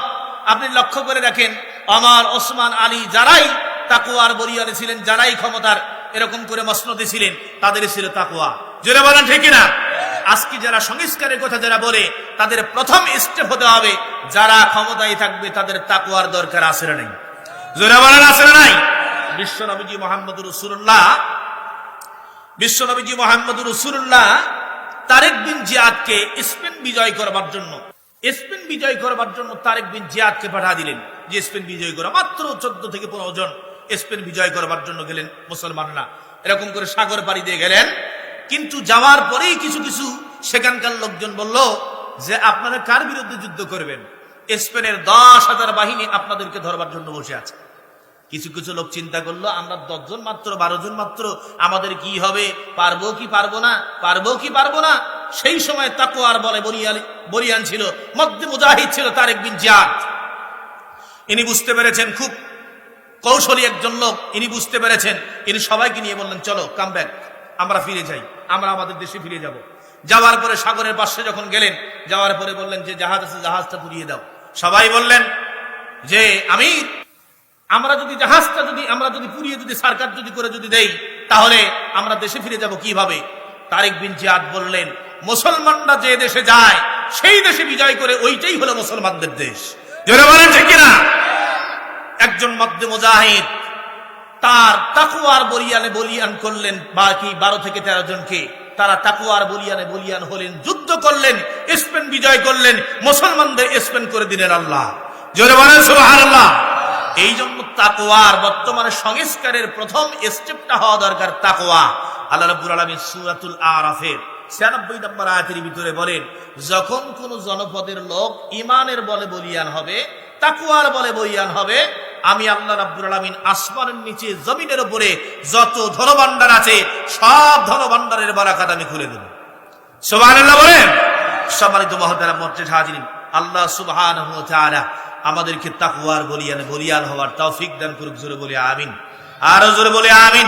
আপনি লক্ষ্য করে দেখেন, ওমর, ওসমান, আলী যারাই তাকওয়ার বলিয়ানে ছিলেন, যারাই ক্ষমতার এরকম করে মসনদে ছিলেন, তাদের ছিল তাকওয়া। জোরে বলেন ঠিক কিনা? আজকে যারা সংস্কারের কথা যারা বলে তাদের প্রথম স্টেপ হতে হবে, যারা ক্ষমতায় থাকবে তাদের তাকওয়ার দরকার আছে না নাই? জোরে বলেন আছে না নাই? বিশ্বনবীজি মুহাম্মদুর রাসূলুল্লাহ তারেক বিন জিয়াদকে স্পেন বিজয় করবার জন্য তারেক বিন জিয়াদকে পাঠা দিলেন, যে স্পেন বিজয় করা। মাত্র 14 থেকে 15 জন স্পেন বিজয় করবার জন্য গেলেন মুসলমানরা, এরকম করে সাগর পাড়ি দিয়ে গেলেন। কিন্তু যাওয়ার পরেই কিছু কিছু সেখানকার লোকজন বলল যে আপনারা কার বিরুদ্ধে যুদ্ধ করবেন? স্পেনের 10,000 বাহিনী আপনাদেরকে ধরবার জন্য বসে আছে। কিছু কিছু লোক চিন্তা করলো, আমরা 10 জন মাত্র, 12 জন মাত্র, আমাদের কি হবে? পারবো কি পারবো না? সেই সময় তাকওয়ার বলে বলিয়ান ছিল, মধ্যে মুজাহিদ ছিল তারেক বিন জিয়াদ। ইনি বুঝতে পেরেছেন, খুব কৌশলী একজন লোক, ইনি বুঝতে পেরেছেন। ইনি সবাইকে নিয়ে বললেন, চলো কাম ব্যাক, আমরা ফিরে যাই, আমরা আমাদের দেশে ফিরে যাব। যাওয়ার পরে সাগরের পাশে যখন গেলেন, যাওয়ার পরে বললেন যে জাহাজ আছে, জাহাজটা পুড়িয়ে দাও। সবাই বললেন যে আমরা যদি পুড়িয়ে সরকার করে দেই, তাহলে আমরা দেশে ফিরে যাব কিভাবে? তারেক বিন জিয়াদ বললেন, মুসলমানরা যে দেশে যায় সেই দেশে বিজয় করে, ওইটাই হলো মুসলমানদের দেশ। জোরে বলেন ঠিক কিনা? একজন মধ্যে মুজাহিদ তার তাকওয়ার বলিয়ান করলেন বাকি 12 থেকে 13 জনকে। তারা তাকওয়ার বলিয়ান হলেন, যুদ্ধ করলেন, স্পেন বিজয় করলেন, মুসলমানদের স্পেন করে দিলেন আল্লাহ। জোরে বলেন সুবহানাল্লাহ। এই জন্য তাকওয়ার বর্তমানে সংস্কারের প্রথম স্টেপটা হওয়া দরকার তাকওয়া। আল্লাহ রাব্বুল আলামিন সূরাতুল আরাফের 96 নম্বর আয়াতের ভিতরে বলেন, যখন কোন জনপদের লোক ঈমানের বলে বলিয়ান হবে, তাকওয়ার বলে বলিয়ান হবে, আমি আল্লাহ রাব্বুল আলামিন আসমানের নিচে জমিনের উপরে যত ধনভাণ্ডার আছে সব ধনভাণ্ডারের বারাকাত আমি খুলে দেব। সুবহানাল্লাহ বলেন। সম্মানিত মুহতারাম মুসলিম হাজিরিন, আল্লাহ সুবহানাহু ওয়া তাআলা আমাদেরকে তাকওয়ার বলিয়ান হওয়ার তৌফিক দান করুক। জোরে বলি আমিন, আরো জোরে বলি আমিন।